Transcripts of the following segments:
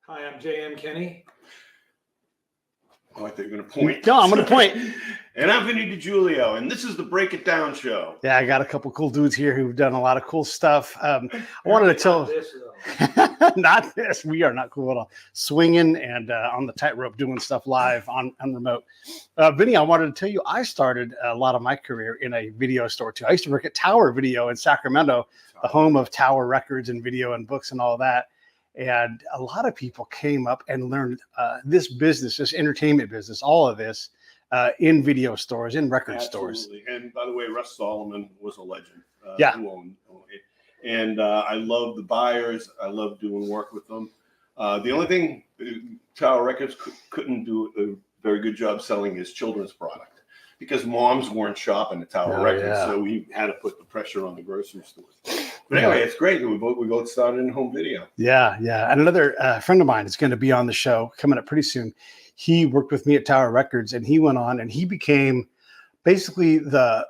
Hi, I'm J.M. Kenny. Oh, I thought you were going to point. No, I'm going to point. And I'm Vinny DGulio, and this is the Break It Down show. Yeah, I got a couple cool dudes here who've done a lot of cool stuff. I wanted to tell. Not this. We are not cool at all. Swinging and on the tightrope, doing stuff live on remote. Vinny, I wanted to tell you, I started a lot of my career in a video store too. I used to work at Tower Video in Sacramento, the home of Tower Records and video and books and all that. And a lot of people came up and learned this business, this entertainment business, all of this in video stores, in record stores. And by the way, Russ Solomon was a legend. Yeah. Who owned it. And I love the buyers. I love doing work with them. The only thing Tower Records couldn't do a very good job selling is children's product because moms weren't shopping at Tower Records. Yeah. So we had to put the pressure on the grocery stores. But anyway, it's great. We both started in home video. Yeah, yeah. And another friend of mine is going to be on the show coming up pretty soon. He worked with me at Tower Records, and he went on and he became basically the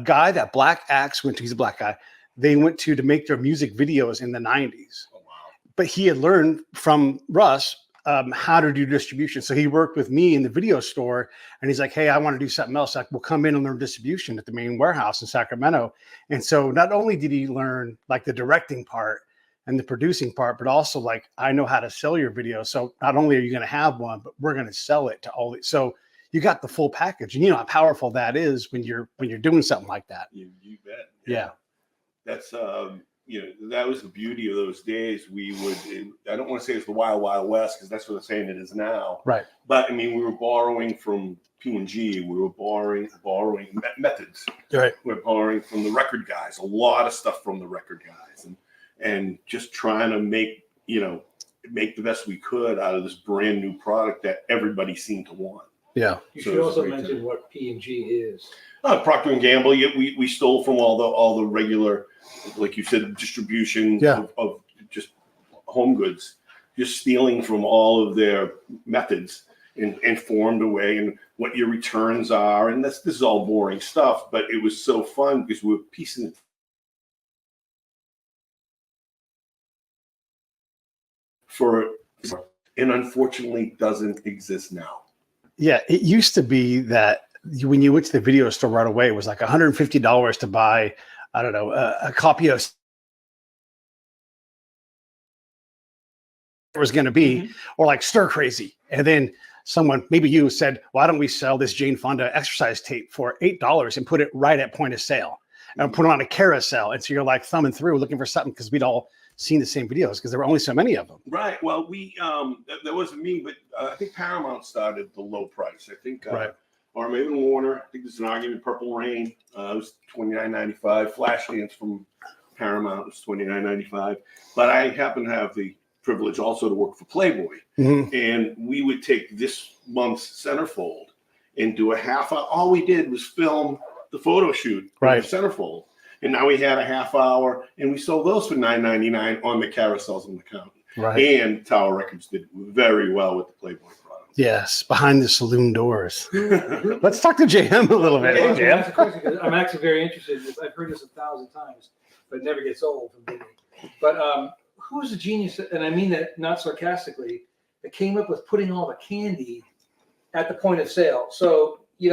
guy that Black Axe went to. He's a black guy. They went to make their music videos in the 90s. Oh, wow. But he had learned from Russ how to do distribution. So he worked with me in the video store, and he's like, hey, I want to do something else. Like, we'll come in and learn distribution at the main warehouse in Sacramento. And so not only did he learn like the directing part and the producing part, but also like, I know how to sell your video. So not only are you going to have one, but we're going to sell it to all these. So you got the full package, and you know how powerful that is when you're doing something like that. You bet. Yeah. That's that was the beauty of those days. We would, I don't want to say it's the Wild Wild West because that's what they're saying it is now. Right. But I mean, we were borrowing from P&G. We were borrowing methods. Right. We're borrowing from the record guys. A lot of stuff from the record guys, and just trying to make the best we could out of this brand new product that everybody seemed to want. Yeah. You should also mention what P&G is. Procter and Gamble. We stole from all the regular, like you said, distribution of just home goods. Just stealing from all of their methods and formed a way and what your returns are. And this is all boring stuff, but it was so fun because we were piecing it and unfortunately doesn't exist now. Yeah, it used to be that when you went to the video store right away, it was like $150 to buy, I don't know, a copy of it was going to be, or like Stir Crazy. And then someone, maybe you, said, why don't we sell this Jane Fonda exercise tape for $8 and put it right at point of sale and put it on a carousel? And so you're like thumbing through looking for something because we'd all seen the same videos because there were only so many of them. Right. Well, we that wasn't me, but I think Paramount started the low price. I think, right. Or maybe Warner. I think there's an argument. Purple Rain it was $29.95. Flashdance from Paramount was $29.95. But I happen to have the privilege also to work for Playboy, and we would take this month's centerfold and do a half hour. All we did was film the photo shoot for the centerfold. And now we had a half hour, and we sold those for $9.99 on the carousels on the counter. Right. And Tower Records did very well with the Playboy product. Yes, behind the saloon doors. Let's talk to JM a little bit. Hey, JM. I'm actually very interested in this. I've heard this 1,000 times, but it never gets old from Vinny. But who's the genius, and I mean that not sarcastically, that came up with putting all the candy at the point of sale? So, in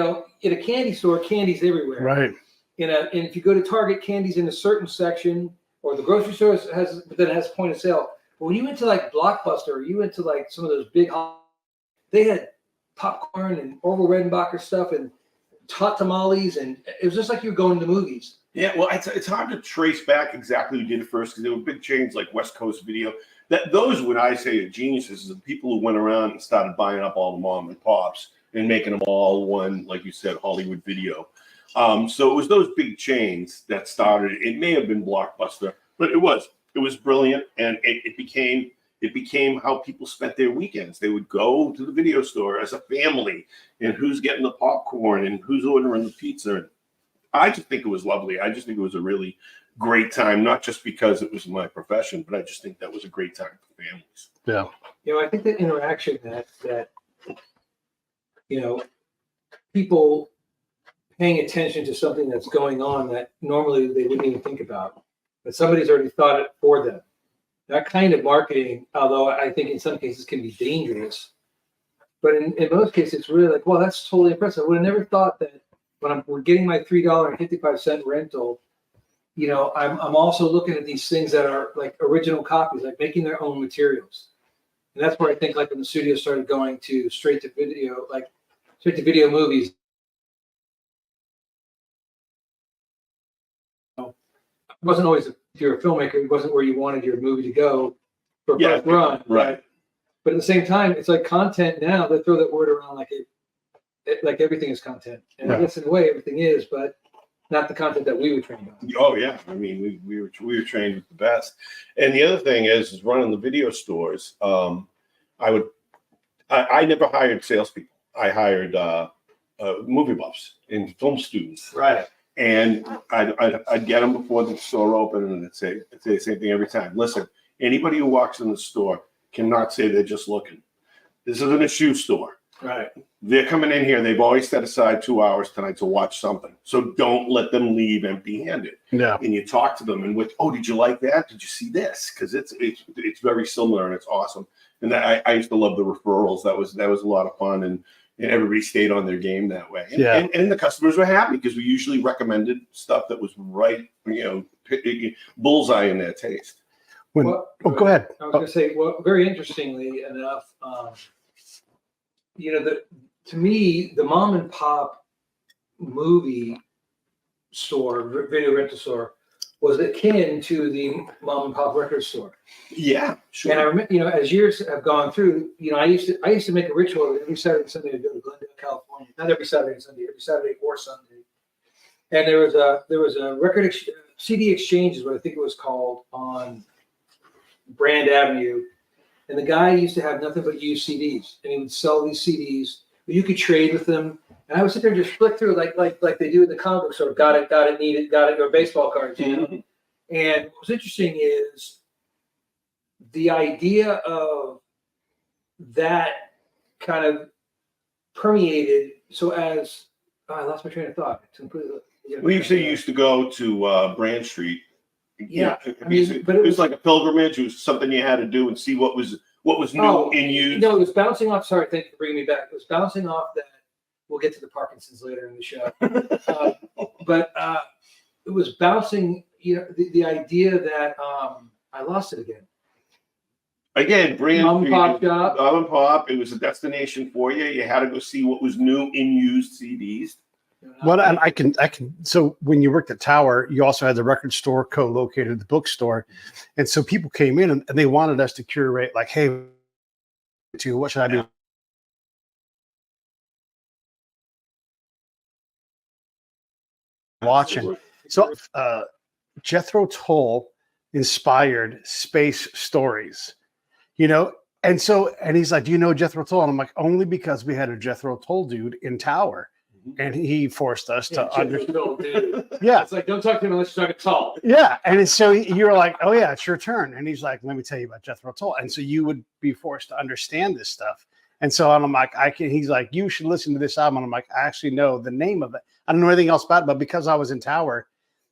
a candy store, candy's everywhere. Right. And if you go to Target, candy's in a certain section, or the grocery store but then it has point of sale. But when you went to like Blockbuster, you went to like some of those big, they had popcorn and Orville Redenbacher stuff and hot tamales, and it was just like you were going to the movies. Yeah, well, it's hard to trace back exactly who did it first because there were big chains like West Coast Video. Those would I say are geniuses, the people who went around and started buying up all the mom and pops and making them all one, like you said, Hollywood Video. So it was those big chains that started. It may have been Blockbuster, but it was brilliant, and it became how people spent their weekends. They would go to the video store as a family, and who's getting the popcorn and who's ordering the pizza. I just think it was lovely. I just think it was a really great time, not just because it was my profession, but I just think that was a great time for families. Yeah. I think the interaction that people paying attention to something that's going on that normally they wouldn't even think about, but somebody's already thought it for them. That kind of marketing, although I think in some cases can be dangerous, but in most cases it's really like, well, that's totally impressive. I would have never thought that when we're getting my $3.55 rental, you know, I'm also looking at these things that are like original copies, like making their own materials. And that's where I think like when the studio started going to straight to video movies. It wasn't always, if you're a filmmaker, it wasn't where you wanted your movie to go for first run. Right. But at the same time, it's like content now. They throw that word around like everything is content. And I guess in a way everything is, but not the content that we were trained on. Oh yeah, I mean we were trained with the best. And the other thing is running the video stores. I never hired salespeople. I hired movie buffs and film students. Right. And I'd get them before the store opened, and I'd say the same thing every time. Listen, anybody who walks in the store cannot say they're just looking. This isn't a shoe store. Right. They're coming in here. They've always set aside 2 hours tonight to watch something. So don't let them leave empty-handed. Yeah. And you talk to them and did you like that? Did you see this? Because it's very similar and it's awesome. And I used to love the referrals. That was a lot of fun, and everybody stayed on their game that way. And the customers were happy because we usually recommended stuff that was right, bullseye in their taste. Go ahead. I was going to say, well, very interestingly enough, to me, the mom and pop movie store, video rental store, was akin to the mom and pop record store. Yeah, sure. And I remember, as years have gone through, I used to make a ritual every Saturday and Sunday to go to Glendale, California. Not every Saturday and Sunday, every Saturday or Sunday. And there was a record CD exchange is what I think it was called on Brand Avenue. And the guy used to have nothing but used CDs, and he would sell these CDs. But you could trade with them, and I would sit there and just flick through like they do in the comic book store. Got it, need it, got it, or baseball cards. Mm-hmm. And what's interesting is the idea of that kind of permeated. So as I lost my train of thought. We used to go to Brand Street. Yeah, but it was like a pilgrimage. It was something you had to do and see what was new in use. No, it was bouncing off. Sorry, thank you for bringing me back. It was bouncing off that. We'll get to the Parkinson's later in the show, but it was bouncing. The idea that I lost it again. Again, Brand Mom and Pop shop. Mom and Pop. It was a destination for you. You had to go see what was new in used CDs. Well, and I can. So when you worked at Tower, you also had the record store co-located at the bookstore, and so people came in and they wanted us to curate, like, hey, what should I do? Watching. So Jethro Tull inspired Space Stories, and he's like, do you know Jethro Tull? And I'm like, only because we had a Jethro Tull dude in Tower. And he forced us to understand. Yeah. It's like, don't talk to him unless you're talking Tull. Yeah. And so you're like, oh, yeah, it's your turn. And he's like, let me tell you about Jethro Tull. And so you would be forced to understand this stuff. And so I'm like, he's like, you should listen to this album. And I'm like, I actually know the name of it. I don't know anything else about it, but because I was in Tower,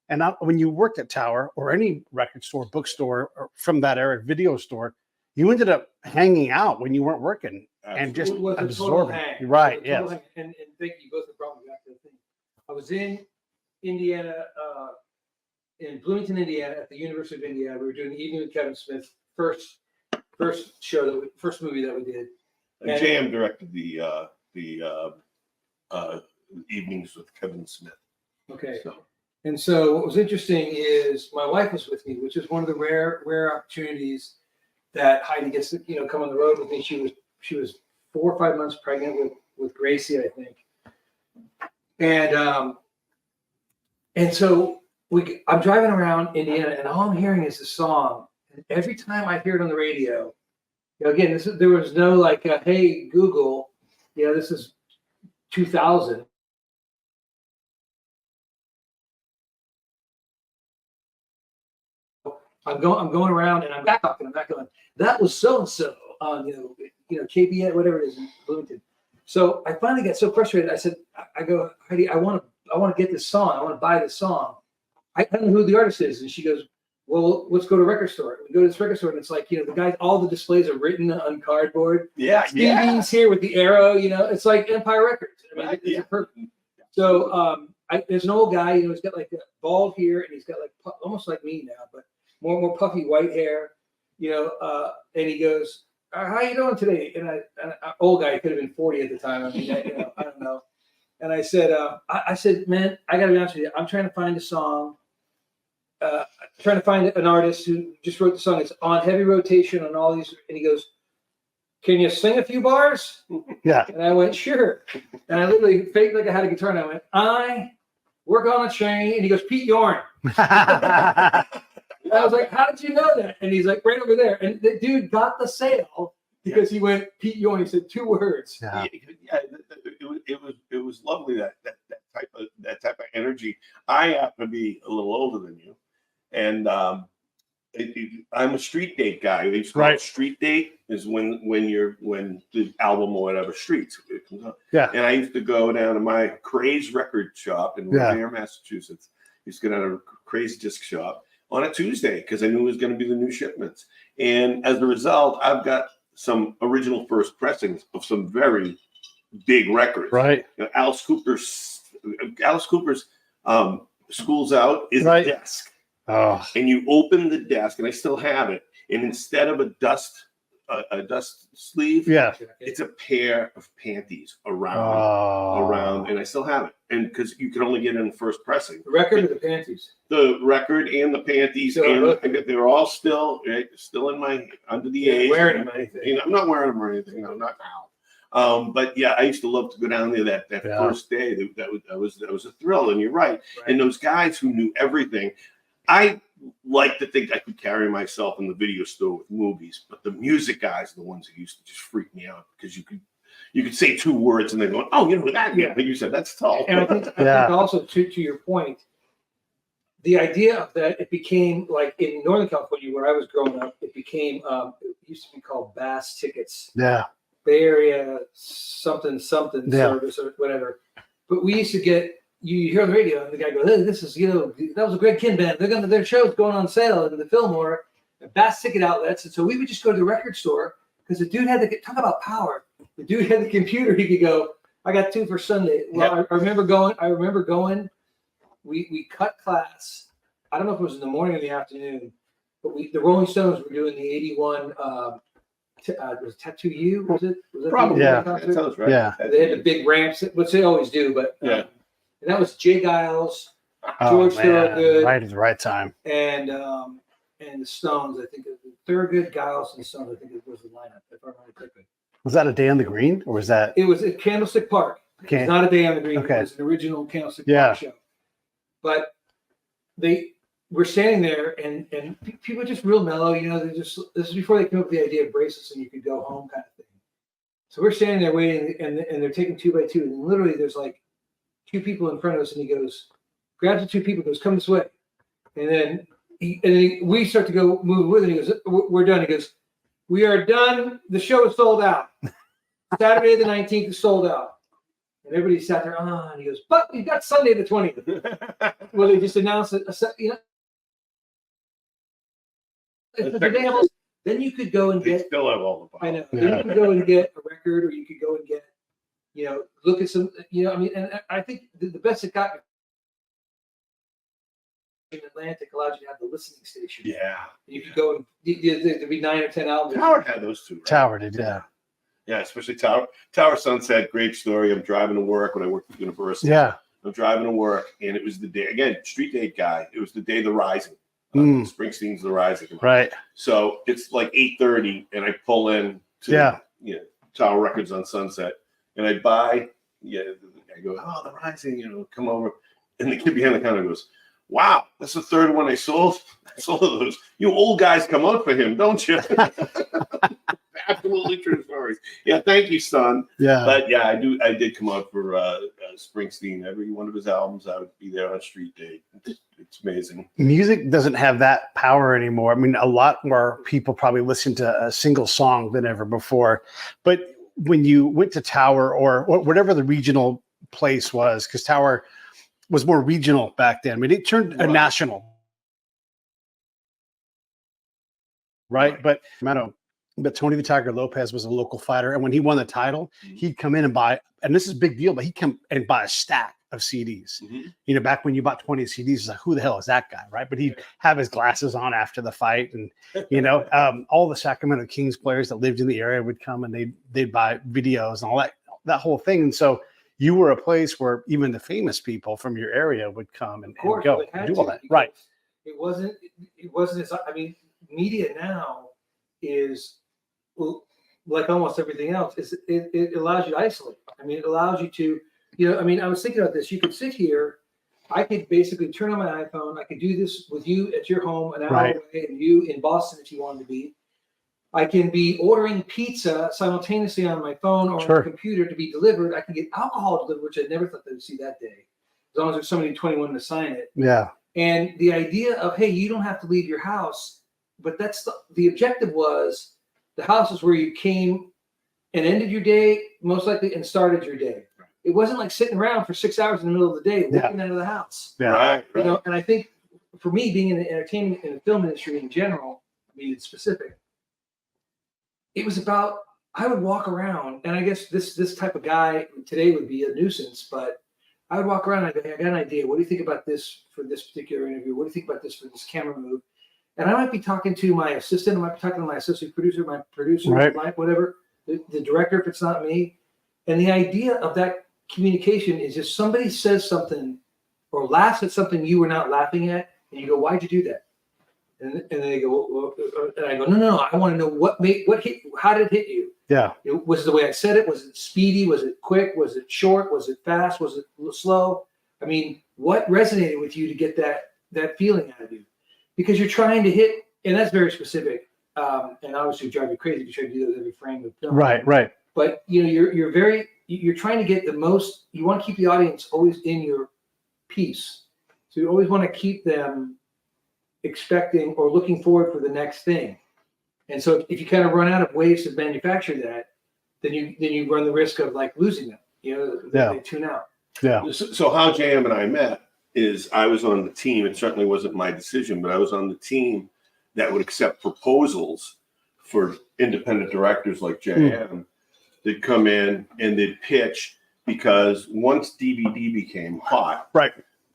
and when you worked at Tower or any record store, bookstore, or from that era, video store, you ended up hanging out when you weren't working. And just absorbing. Right, yeah. And thank you both for brought me back to the thing. I was in Indiana, in Bloomington, Indiana, at the University of Indiana. We were doing the Evening with Kevin Smith, first movie that we did. And JM directed the Evenings with Kevin Smith. Okay. So what was interesting is my wife was with me, which is one of the rare opportunities that Heidi gets to come on the road with me. She was 4 or 5 months pregnant with Gracie, I think. And so I'm driving around Indiana, and all I'm hearing is the song. And every time I hear it on the radio, again, there was no like, hey, Google, this is 2000. I'm going around, and I'm back talking. I'm not going, that was so-and-so on, KBN, whatever it is in Bloomington. So I finally got so frustrated. I said, I go, Heidi, I want to get this song. I want to buy this song. I don't know who the artist is. And she goes, well, let's go to a record store. We go to this record store, and it's like, the guys, all the displays are written on cardboard. Yeah, CDs here with the arrow, it's like Empire Records. I mean, Right, it's perfect. So there's an old guy, he's got like a bald here, and he's got like almost like me now, but more puffy white hair, and he goes, how you doing today? And an old guy, he could have been 40 at the time. I mean, I don't know. And I said, man, I got to be honest with you. I'm trying to find a song. Trying to find an artist who just wrote the song. It's on heavy rotation on all these. And he goes, can you sing a few bars? Yeah. And I went, sure. And I literally faked like I had a guitar, and I went, I work on a train. And he goes, Pete Yorn. And I was like, how did you know that? And he's like, right over there. And the dude got the sale because he went Pete Yorn. He said 2 words. Yeah. It was lovely that type of energy. I happen to be a little older than you, and I'm a street date guy. They used to call it street date is when the album or whatever Streets it comes out. Yeah. And I used to go down to my Craze record shop in Revere, Massachusetts. Used to go down to a Craze disc shop on a Tuesday because I knew it was going to be the new shipments. And as a result, I've got some original first pressings of some very big records. Right. Alice Cooper's School's Out is a desk. Oh. And you open the desk, and I still have it. And instead of a dust sleeve, it's a pair of panties around, and I still have it. And because you can only get it in first pressing. The record or the panties? The record and the panties, they're all still in my under the age. Wearing them anything? I'm not wearing them or anything. I'm not now. But yeah, I used to love to go down there that first day. That was a thrill. And you're right. And those guys who knew everything, I like to think I could carry myself in the video store with movies, but the music guys are the ones who used to just freak me out because you could say 2 words and they're going, oh, that? Yeah. But you said that's tall. And I think also to your point, the idea of that, it became like in Northern California where I was growing up, it became it used to be called Bass Tickets. Yeah. Bay Area something service or whatever. But we used to get, you hear on the radio and the guy goes, hey, this is, that was a Greg Kinn band. Their show's going on sale in the Fillmore, Bass Ticket outlets. And so we would just go to the record store because the dude had talk about power. The dude had the computer. He could go, I got 2 for Sunday. Well, I remember going, we cut class. I don't know if it was in the morning or the afternoon, but the Rolling Stones were doing the 81, was Tattoo You? Was it? Probably. That sounds right. Yeah. They had the big ramps, which they always do, but and that was Jay Giles, George Thorogood, right at the right time, and the Stones. I think Thorogood, Giles, and Stones. I think it was the lineup. If I remember correctly. Was that A Day on the Green, or was that? It was at Candlestick Park. It's not A Day on the Green. Okay. It was an original Candlestick Park show. But they were standing there, and people just real mellow. This is before they came up with the idea of bracelets and you could go home kind of thing. So we're standing there waiting, and they're taking 2 by 2, and literally there's like 2 people in front of us, and he goes, grabs the 2 people, goes, come this way. And then we start to go move with it. He goes, we're done. He goes, we are done. The show is sold out. Saturday the 19th is sold out. And everybody sat there, and he goes, but we've got Sunday the 20th. Well, they just announced it. Then you could go and get. Still have all the power. I know. Then you could go and get a record, or you could go and get, look at some, and I think the best it got in Atlantic allowed you to have the listening station. Yeah. You could go and there'd be 9 or 10 albums. Tower had those 2. Right? Tower did, yeah. Yeah, especially Tower Sunset. Great story. I'm driving to work when I worked at the university. Yeah. I'm driving to work, and it was the day, again, street date guy. It was the day of the Rising. Springsteen's The Rising. Right. So it's like 8:30, and I pull in to Tower Records on Sunset, and I buy. I go, oh, The Rising, come over, and the kid behind the counter goes, wow, that's the 3rd one I sold. I sold those. You old guys come out for him, don't you? Absolutely true stories. Yeah, thank you, son. Yeah. But yeah, I did come out for Springsteen. Every one of his albums, I would be there on street date. It's amazing. Music doesn't have that power anymore. I mean, a lot more people probably listen to a single song than ever before. But when you went to Tower or whatever the regional place was, because Tower was more regional back then. I mean, it turned a national. right? Right. But Tony the Tiger Lopez was a local fighter, and when he won the title, he'd come in and buy, and this is a big deal, but he'd come and buy a stack of CDs. You know, back when you bought 20 CDs, it's like, who the hell is that guy, right? But he'd have his glasses on after the fight, and all the Sacramento Kings players that lived in the area would come and they'd buy videos and all that whole thing. And so you were a place where even the famous people from your area would come and go and do all that, right? It wasn't. I mean, media now is, well, like almost everything else, it allows you to isolate. I mean, it allows you to, I mean, I was thinking about this. You could sit here. I could basically turn on my iPhone. I could do this with you at your home an hour away, and you in Boston if you wanted to be. I can be ordering pizza simultaneously on my phone or on the computer to be delivered. I can get alcohol delivered, which I never thought they would see that day, as long as there's somebody 21 to sign it. Yeah. And the idea of, hey, you don't have to leave your house, but that's the objective was the house is where you came and ended your day, most likely, and started your day. It wasn't like sitting around for 6 hours in the middle of the day looking out of the house. Yeah. Right. And I think for me, being in the entertainment and the film industry in general, I mean, it's specific. It was about, I would walk around, and I guess this type of guy today would be a nuisance, but I would walk around and I'd go, hey, I got an idea. What do you think about this for this particular interview? What do you think about this for this camera move? And I might be talking to my assistant, I might be talking to my associate producer, my producer, my whatever, the director if it's not me. And the idea of that communication is if somebody says something or laughs at something you were not laughing at, and you go, why'd you do that? And then they go, well, and I go, no. I want to know what hit, how did it hit you? Yeah. Was it the way I said it? Was it speedy? Was it quick? Was it short? Was it fast? Was it slow? I mean, what resonated with you to get that feeling out of you? Because you're trying to hit, and that's very specific. And obviously drive you crazy if you try to do that with every frame of film. Right. But you're trying to get the most, you want to keep the audience always in your piece. So you always want to keep them expecting or looking forward for the next thing. And so if you kind of run out of ways to manufacture that, then you run the risk of like losing them. They tune out. Yeah. So how JM and I met is I was on the team. It certainly wasn't my decision, but I was on the team that would accept proposals for independent directors like JM. They'd come in and they'd pitch, because once DVD became hot,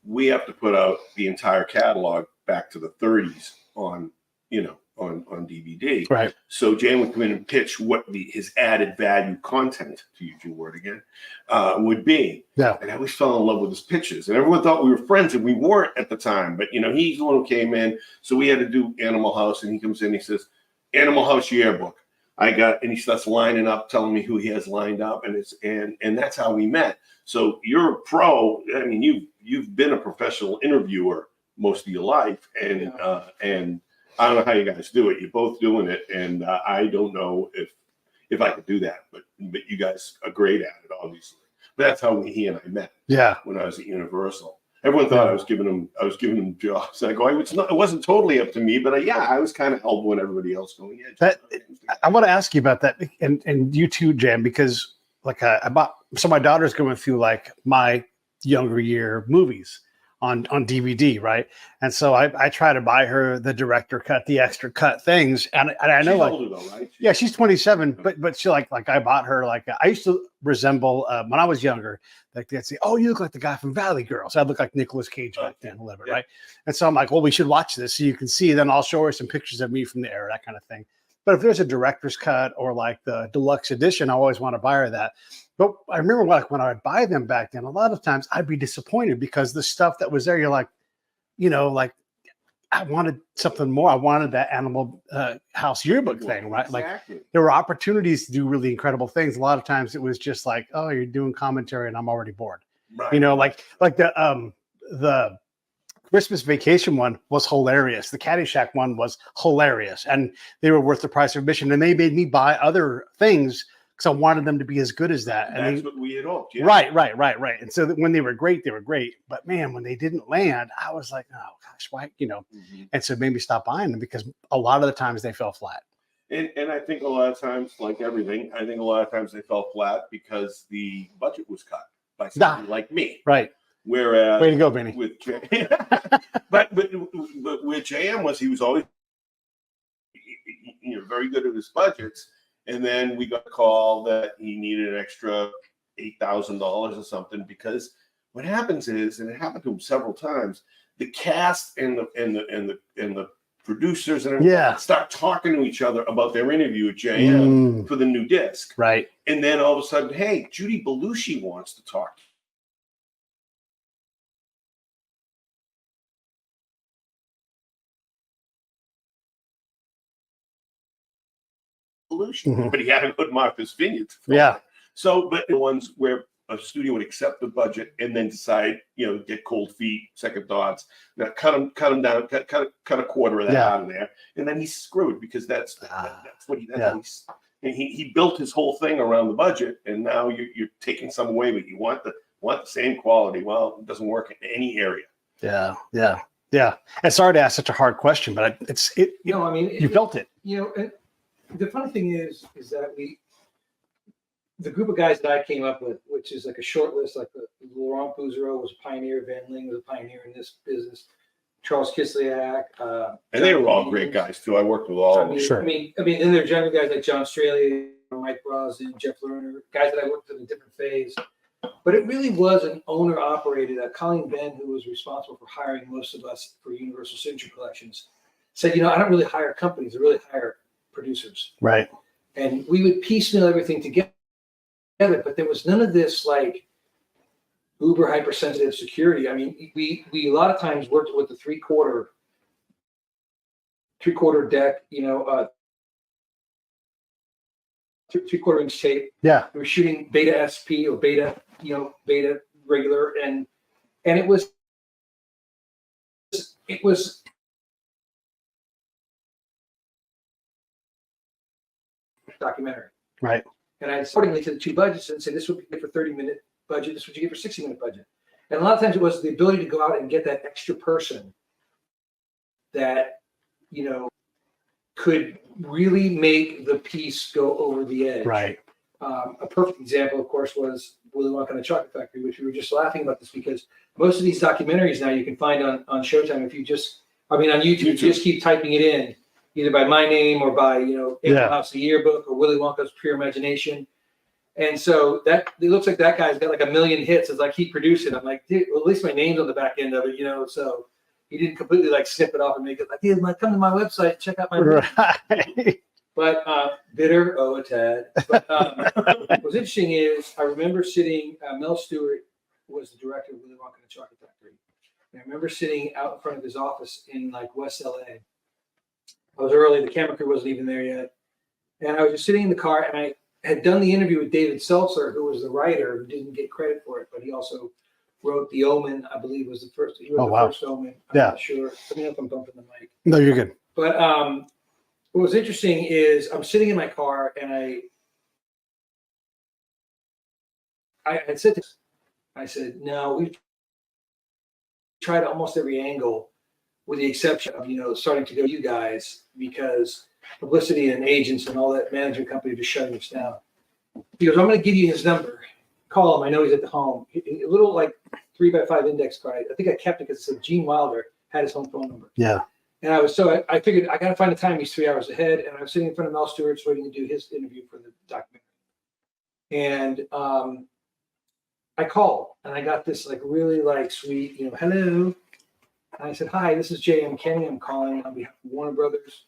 we have to put out the entire catalog back to the 30s on DVD. Right. So Jane would come in and pitch what his added value content, to use your word again, would be. Yeah. And I always fell in love with his pitches. And everyone thought we were friends, and we weren't at the time. But, he's the one who came in. So we had to do Animal House, and he comes in, he says, Animal House yearbook. And he starts lining up, telling me who he has lined up. And that's how we met. So you're a pro. I mean, you've been a professional interviewer most of your life. And I don't know how you guys do it. You're both doing it, and I don't know if I could do that. But you guys are great at it, obviously. But that's how he and I met. Yeah. When I was at Universal, everyone thought I was giving them jobs. And I go, it wasn't totally up to me, but I was kind of elbowing everybody else going. I want to ask you about that, and you too, Jam, because like my daughter's going through like my younger year movies on DVD, right? And so I try to buy her the director cut, the extra cut things, and I know, she's like, older though, right? Yeah, she's 27, but she like I bought her, like, I used to resemble when I was younger, like they'd say, oh, you look like the guy from Valley Girl. So I look like Nicolas Cage back then a little bit, right? And so I'm like, well, we should watch this so you can see. Then I'll show her some pictures of me from the era, that kind of thing. But if there's a director's cut or like the deluxe edition, I always want to buy her that. But I remember when I would buy them back then, a lot of times I'd be disappointed because the stuff that was there, you're like, like I wanted something more. I wanted that Animal House yearbook thing, right? Exactly. Like there were opportunities to do really incredible things. A lot of times it was just like, oh, you're doing commentary and I'm already bored. Right. Like the Christmas Vacation one was hilarious. The Caddyshack one was hilarious, and they were worth the price of admission. And they made me buy other things because I wanted them to be as good as that. And that's what we had hoped. Yeah. Right. And so when they were great, they were great. But man, when they didn't land, I was like, oh gosh, why? And so it made me stop buying them because a lot of the times they fell flat. And I think a lot of times, like everything, I think a lot of times they fell flat because the budget was cut by somebody like me. Right. Whereas, way to go, Benny. But with JM he was always, very good at his budgets. And then we got a call that he needed an extra $8,000 or something, because what happens is, and it happened to him several times, the cast and the producers and everything start talking to each other about their interview at JM for the new disc. Right. And then all of a sudden, hey, Judy Belushi wants to talk. Belushi, but he had to go to Martha's Vineyard. Yeah. So, but the ones where a studio would accept the budget and then decide, get cold feet, second thoughts, now cut him down, cut a quarter of that out of there, and then he's screwed, because that's what he built his whole thing around the budget, and now you're taking some away, but you want the same quality. Well, it doesn't work in any area. Yeah. And sorry to ask such a hard question, but you built it. The funny thing is that the group of guys that I came up with, which is like a short list, like Laurent Bouzereau was a pioneer, Van Ling was a pioneer in this business, Charles Kislyak. And they were all great guys too. I worked with all of them. Sure. I mean, then there are general guys like John Straley, Mike Brosnan, Jeff Lerner, guys that I worked with in a different phase. But it really was an owner-operated. Colleen Ben, who was responsible for hiring most of us for Universal Signature Collections, said, I don't really hire companies. I really hire producers. Right. And we would piecemeal everything together, but there was none of this like uber hypersensitive security. I mean, we a lot of times worked with the three-quarter deck, three-quarter inch tape. Yeah. We were shooting beta SP or beta regular, and it was documentary. Right. And I accordingly to the two budgets and say, this would be good for 30-minute budget, this would you get for 60-minute budget. And a lot of times it was the ability to go out and get that extra person that, could really make the piece go over the edge. Right. A perfect example, of course, was Willy Wonka and the Chocolate Factory, which we were just laughing about this, because most of these documentaries now you can find on Showtime if you on YouTube, just keep typing it in, either by my name or by, House the Yearbook or Willy Wonka's Pure Imagination. And so it looks like that guy's got like 1 million hits as I keep producing. I'm like, dude, well, at least my name's on the back end of it, so he didn't completely like snip it off and make it like, dude, come to my website, check out my right. But bitter, a tad. But what was interesting is I remember sitting, Mel Stewart was the director of Willy Wonka and the Chocolate Factory. And I remember sitting out in front of his office in like West LA. I was early, the camera crew wasn't even there yet. And I was just sitting in the car, and I had done the interview with David Seltzer, who was the writer, who didn't get credit for it, but he also wrote The Omen, I believe was the first. He wrote first Omen. I'm not sure. Let me know if I'm bumping the mic. No, you're good. But what was interesting is I'm sitting in my car, and I had said this. I said, no, we've tried almost every angle, with the exception of, starting to go to you guys, because publicity and agents and all that management company just shutting us down. He goes, I'm going to give you his number. Call him. I know he's at the home. A little like 3x5 index card. I think I kept it because it said Gene Wilder had his home phone number. Yeah. And I figured I got to find a time. He's 3 hours ahead. And I was sitting in front of Mel Stewart waiting to do his interview for the documentary. And I called, and I got this like really like sweet, hello. And I said, hi, this is J.M. Kenny. I'm calling on behalf of Warner Brothers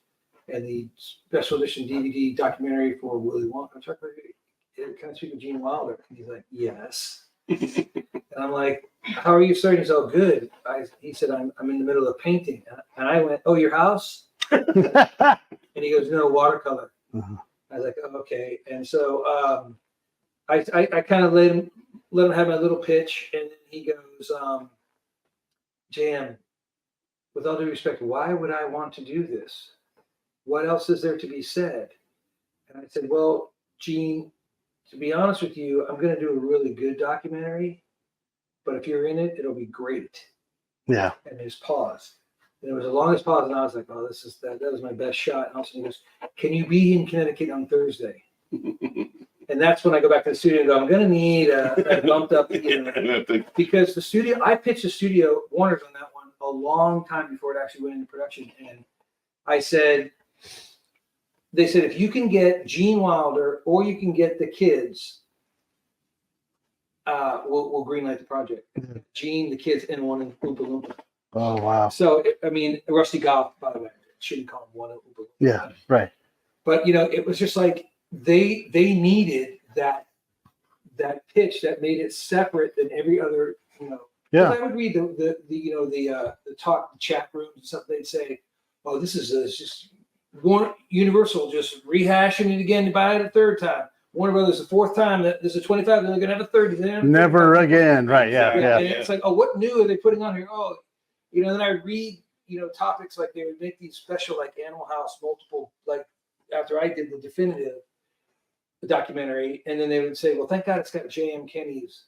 and the special edition DVD documentary for Willy Wonka. Can I speak with Gene Wilder? And he's like, yes. And I'm like, how are you starting to sell? Good. He said, I'm in the middle of painting. And I went, oh, your house? And he goes, no, watercolor. Uh-huh. I was like, oh, okay. And so I kind of let him have my little pitch. And then he goes, JM, with all due respect, why would I want to do this? What else is there to be said? And I said, well, Gene, to be honest with you, I'm going to do a really good documentary, but if you're in it, it'll be great. Yeah. And there's pause. And it was the longest pause, and I was like, oh, that was my best shot. And also he goes, can you be in Connecticut on Thursday? And that's when I go back to the studio and go, I'm going to need a bumped up, because the studio, I pitched the studio, Warner's on that one, a long time before it actually went into production. And I said, they said, if you can get Gene Wilder or you can get the kids, we'll greenlight the project. Gene, the kids, and one in Oompa Loompa. Oh, wow. So, I mean, Rusty Goff, by the way, shouldn't call him one in Oompa Loompa. Yeah, right. But, you know, it was just like they needed that pitch that made it separate than every other, you know. Yeah. I would read the chat rooms and stuff. They'd say, "Oh, this is just Universal just rehashing it again to buy it a third time. Warner Brothers the fourth time. That this is 25. Then they're gonna have a third. Never again. Right? Yeah. Exactly. Yeah. And it's like, oh, what new are they putting on here? Oh, you know. Then I read, you know, topics like they would make these special like Animal House multiple like after I did the definitive documentary, and then they would say, well, thank God it's got J.M. Kenny's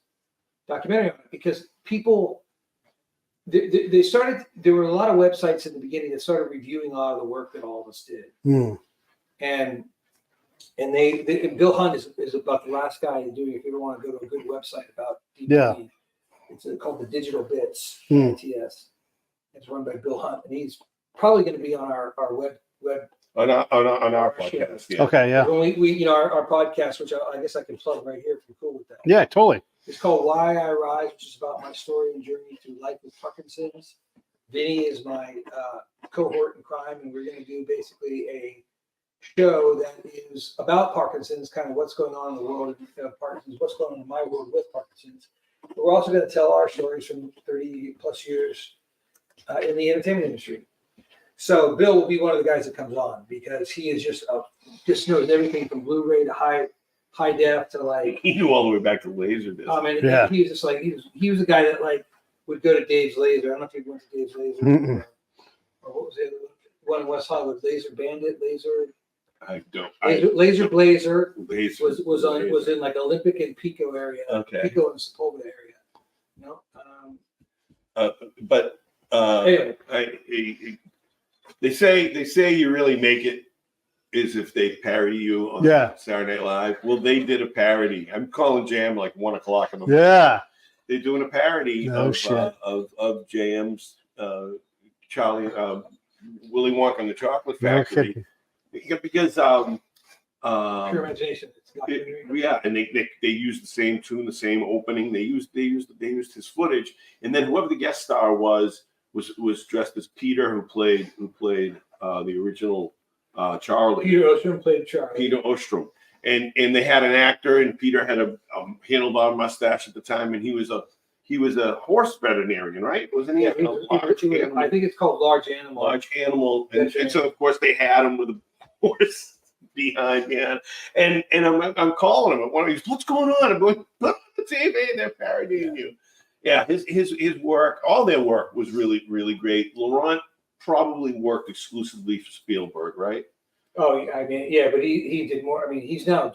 documentary on it, because people they started. There were a lot of websites in the beginning that started reviewing a lot of the work that all of us did, and they Bill Hunt is about the last guy to do it. If you ever want to go to a good website about DVD, it's called the Digital Bits, ITS. It's run by Bill Hunt, and he's probably going to be on our web on our podcast. Yeah. Okay. Yeah. when we you know our podcast, which I guess I can plug right here if you're cool with that. Yeah. Totally. It's called Why I Rise, which is about my story and journey through life with Parkinson's. Vinny is my cohort in crime, and we're going to do basically a show that is about Parkinson's, kind of what's going on in the world of Parkinson's, what's going on in my world with Parkinson's. But we're also going to tell our stories from 30 plus years in the entertainment industry. So Bill will be one of the guys that comes on, because he is just knows everything from Blu-ray to high def to like. He knew all the way back to Laserdisc. And he was just like he was a guy that like would go to Dave's Laser. I don't know if you went to Dave's Laser or what was the other one in West Hollywood? Laser Bandit, I don't. Laser Blazer Laser was in like Olympic and Pico area. Okay. Pico and Sepulveda area. You know. But Anyway. they say you really make it is if they parody you on Saturday Night Live. Well, they did a parody. I'm calling Jam like 1 o'clock in the morning. Yeah. They're doing a parody of JM's Charlie Willy Wonka and the Chocolate Factory. Because Pure imagination. and they used the same tune, the same opening. They used his footage, and then whoever the guest star was dressed as Peter, who played the original Charlie. Peter Ostrom played Charlie. Peter Ostrom, and they had an actor, and Peter had a handlebar mustache at the time, and he was a horse veterinarian, right? Wasn't he? Yeah, I think it's called Large Animal. Large Animal, and so of course they had him with a horse behind me, and I'm calling him. What's going on? I'm going, look at the TV, they're parodying you. Yeah, his work, all their work was really, really great. Laurent probably worked exclusively for Spielberg, right? Oh, I mean, yeah, but he did more. I mean, he's now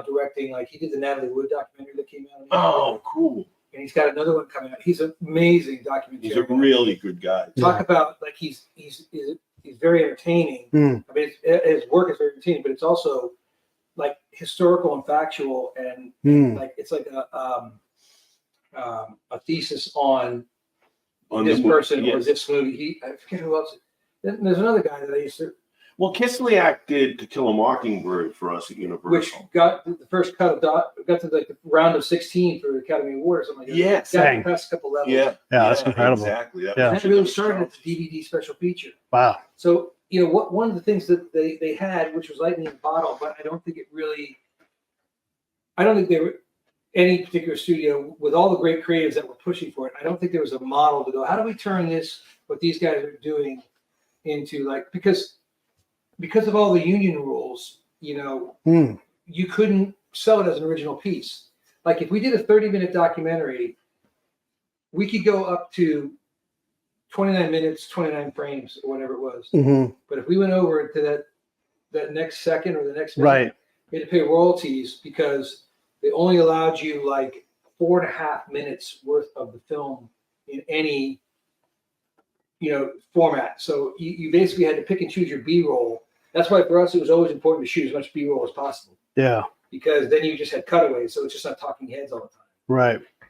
directing. Like he did the Natalie Wood documentary that came out. Oh, cool! And he's got another one coming out. He's an amazing documentary. He's a really good guy. Talk about like he's very entertaining. I mean, his work is very entertaining, but it's also like historical and factual, and like it's like a thesis on this person or this movie. I forget who else. Then there's another guy that I used to. Well, Kislyak did To Kill a Mockingbird for us at Universal, which got the first cut of got to like the round of 16 for the Academy Award or something like that. Yes, got the past couple levels. Yeah, that's incredible. Exactly. That really started at the DVD special feature. Wow. So you know what? One of the things that they had, which was lightning in a bottle, but I don't think they were any particular studio with all the great creatives that were pushing for it. I don't think there was a model to go, how do we turn this, what these guys are doing, into like, because of all the union rules, you know, you couldn't sell it as an original piece. Like if we did a 30-minute documentary, we could go up to 29 minutes, 29 frames, or whatever it was. But if we went over to that next second or the next minute, we had to pay royalties because they only allowed you like 4.5 minutes worth of the film in any, you know, format. So you basically had to pick and choose your B-roll. That's why for us it was always important to shoot as much B-roll as possible. Yeah. Because then you just had cutaways, so it's just not talking heads all the time.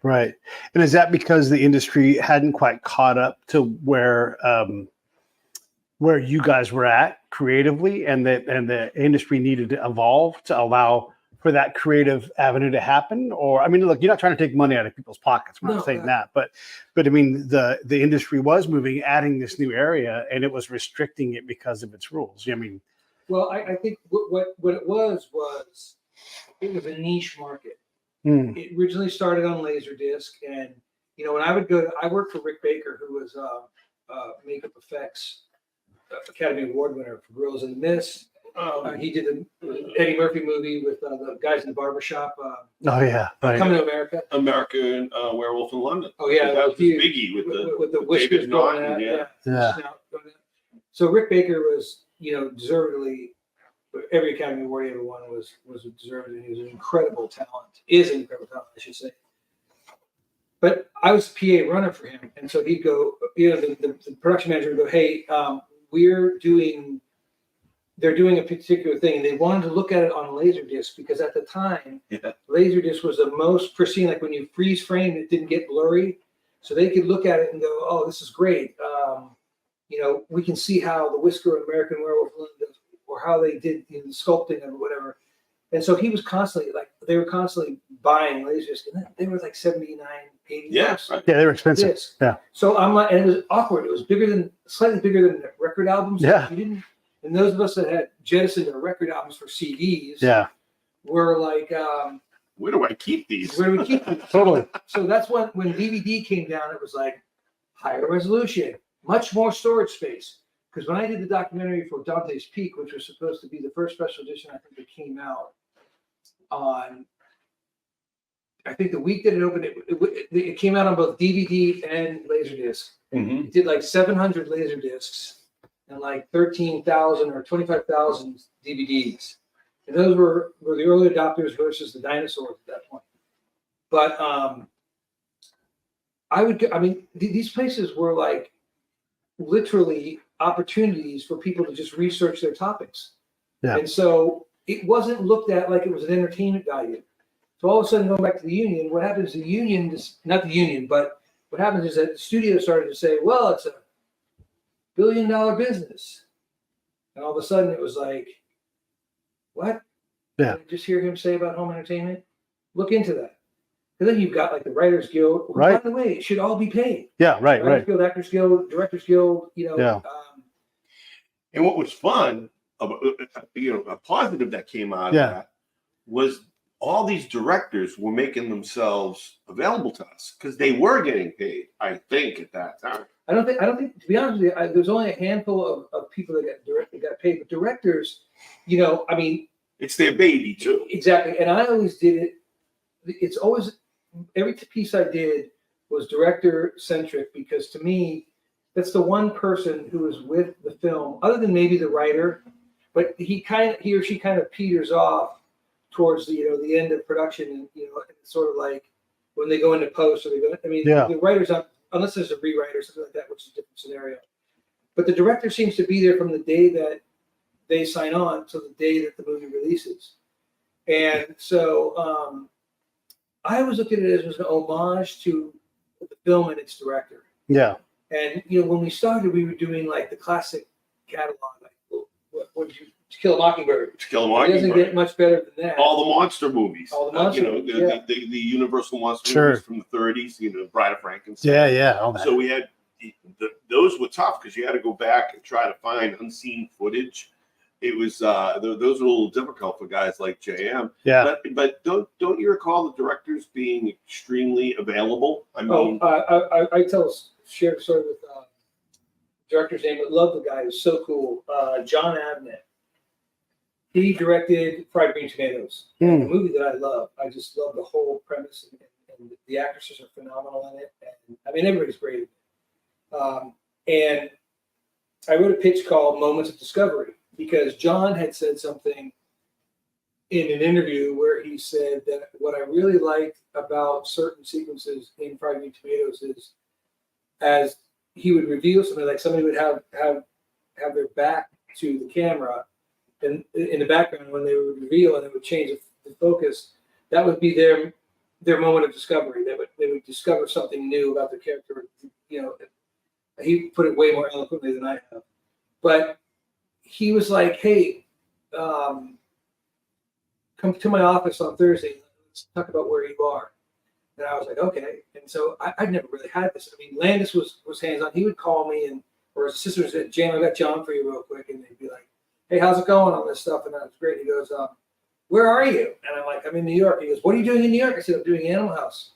Right. And is that because the industry hadn't quite caught up to where you guys were at creatively, and the industry needed to evolve to allow for that creative avenue to happen. Or, I mean, look, you're not trying to take money out of people's pockets. We're not saying that, but I mean, the industry was moving, adding this new area, and it was restricting it because of its rules. I mean, well, I think what it was it was a niche market. It originally started on Laserdisc, and when I worked for Rick Baker, who was makeup effects Academy Award winner for Gorillas in the Mist. He did the Eddie Murphy movie with the guys in the barbershop. oh yeah, right. Coming to America. American Werewolf in London. Oh yeah, that was Biggie with the whiskers David going Naughton, out. Yeah. So Rick Baker was, deservedly, every Academy Award he ever won was deserved, and he was an incredible talent. Is an incredible talent, I should say. But I was PA runner for him, and so he'd go. The production manager would go, "Hey, they're doing a particular thing, and they wanted to look at it on Laserdisc because at the time, Laserdisc was the most pristine. Like when you freeze frame, it didn't get blurry, so they could look at it and go, "Oh, this is great." We can see how the Whisker and American Werewolf does, or how they did the sculpting or whatever. And so he was constantly they were constantly buying Laserdisc, and they were like 79, 80 bucks. Right. Yeah, they were expensive. Disc. Yeah. So I'm like, and it was awkward. It was slightly bigger than the record albums. Yeah. And those of us that had jettisoned their record albums for CDs, were like, where do I keep these? where do we keep them? Totally. So that's when DVD came down, it was like higher resolution, much more storage space. Because when I did the documentary for Dante's Peak, which was supposed to be the first special edition, I think it came out on, I think the week that it opened, it came out on both DVD and Laserdisc. Mm-hmm. It did like 700 Laserdiscs and like 13,000 or 25,000 DVDs. And those were the early adopters versus the dinosaurs at that point. But these places were like literally opportunities for people to just research their topics. Yeah. And so it wasn't looked at like it was an entertainment value. So all of a sudden, going back to the union, what happens? The union, not the union, but what happens is that the studio started to say, well, it's a $1 billion business. And all of a sudden it was like, what? Yeah. Did you just hear him say about home entertainment? Look into that. And then you've got like the Writers Guild. Right. By the way, it should all be paid. Yeah, right. Writers Guild, Actors Guild, Directors Guild, Yeah. And what was fun, a positive that came out of that was all these directors were making themselves available to us because they were getting paid, I think, at that time. I don't think, to be honest with you, there's only a handful of people that got paid, but directors, it's their baby too. Exactly. And I always did it. It's always, every piece I did was director centric because to me, that's the one person who is with the film, other than maybe the writer, but he or she kind of peters off towards the end of production, and it's sort of like when they go into post or they go. The writer's not, unless there's a rewrite or something like that, which is a different scenario. But the director seems to be there from the day that they sign on to the day that the movie releases, and so I always looked at it as an homage to the film and its director. Yeah. And when we started, we were doing like the classic catalog, like what did you To Kill a Mockingbird. To Kill a It Mockingbird. doesn't get much better than that. All the monster movies. All the monster movies, yeah. the Universal monster movies from the 30s, Bride of Frankenstein. Yeah, all that. So we had, those were tough because you had to go back and try to find unseen footage. It was, those were a little difficult for guys like JM. Yeah. But don't you recall the directors being extremely available? I mean, I share a story with director's name. I love the guy. He's so cool. John Abnett. He directed Fried Green Tomatoes, a movie that I love. I just love the whole premise, and the actresses are phenomenal in it. And everybody's great. And I wrote a pitch called Moments of Discovery because John had said something in an interview where he said that what I really liked about certain sequences in Fried Green Tomatoes is as he would reveal something, like somebody would have their back to the camera, and in the background when they would reveal and it would change the focus, that would be their moment of discovery. They would discover something new about their character. He put it way more eloquently than I have. But he was like, "Hey, come to my office on Thursday. Let's talk about where you are." And I was like, "Okay." And so I'd never really had this. I mean, Landis was hands on. He would call me, and or his sister said, "Jam, I got John for you real quick," and they'd be like, "Hey, how's it going on this stuff?" And that was great. He goes, "Where are you?" And I'm like, "I'm in New York." He goes, "What are you doing in New York?" I said, "I'm doing Animal House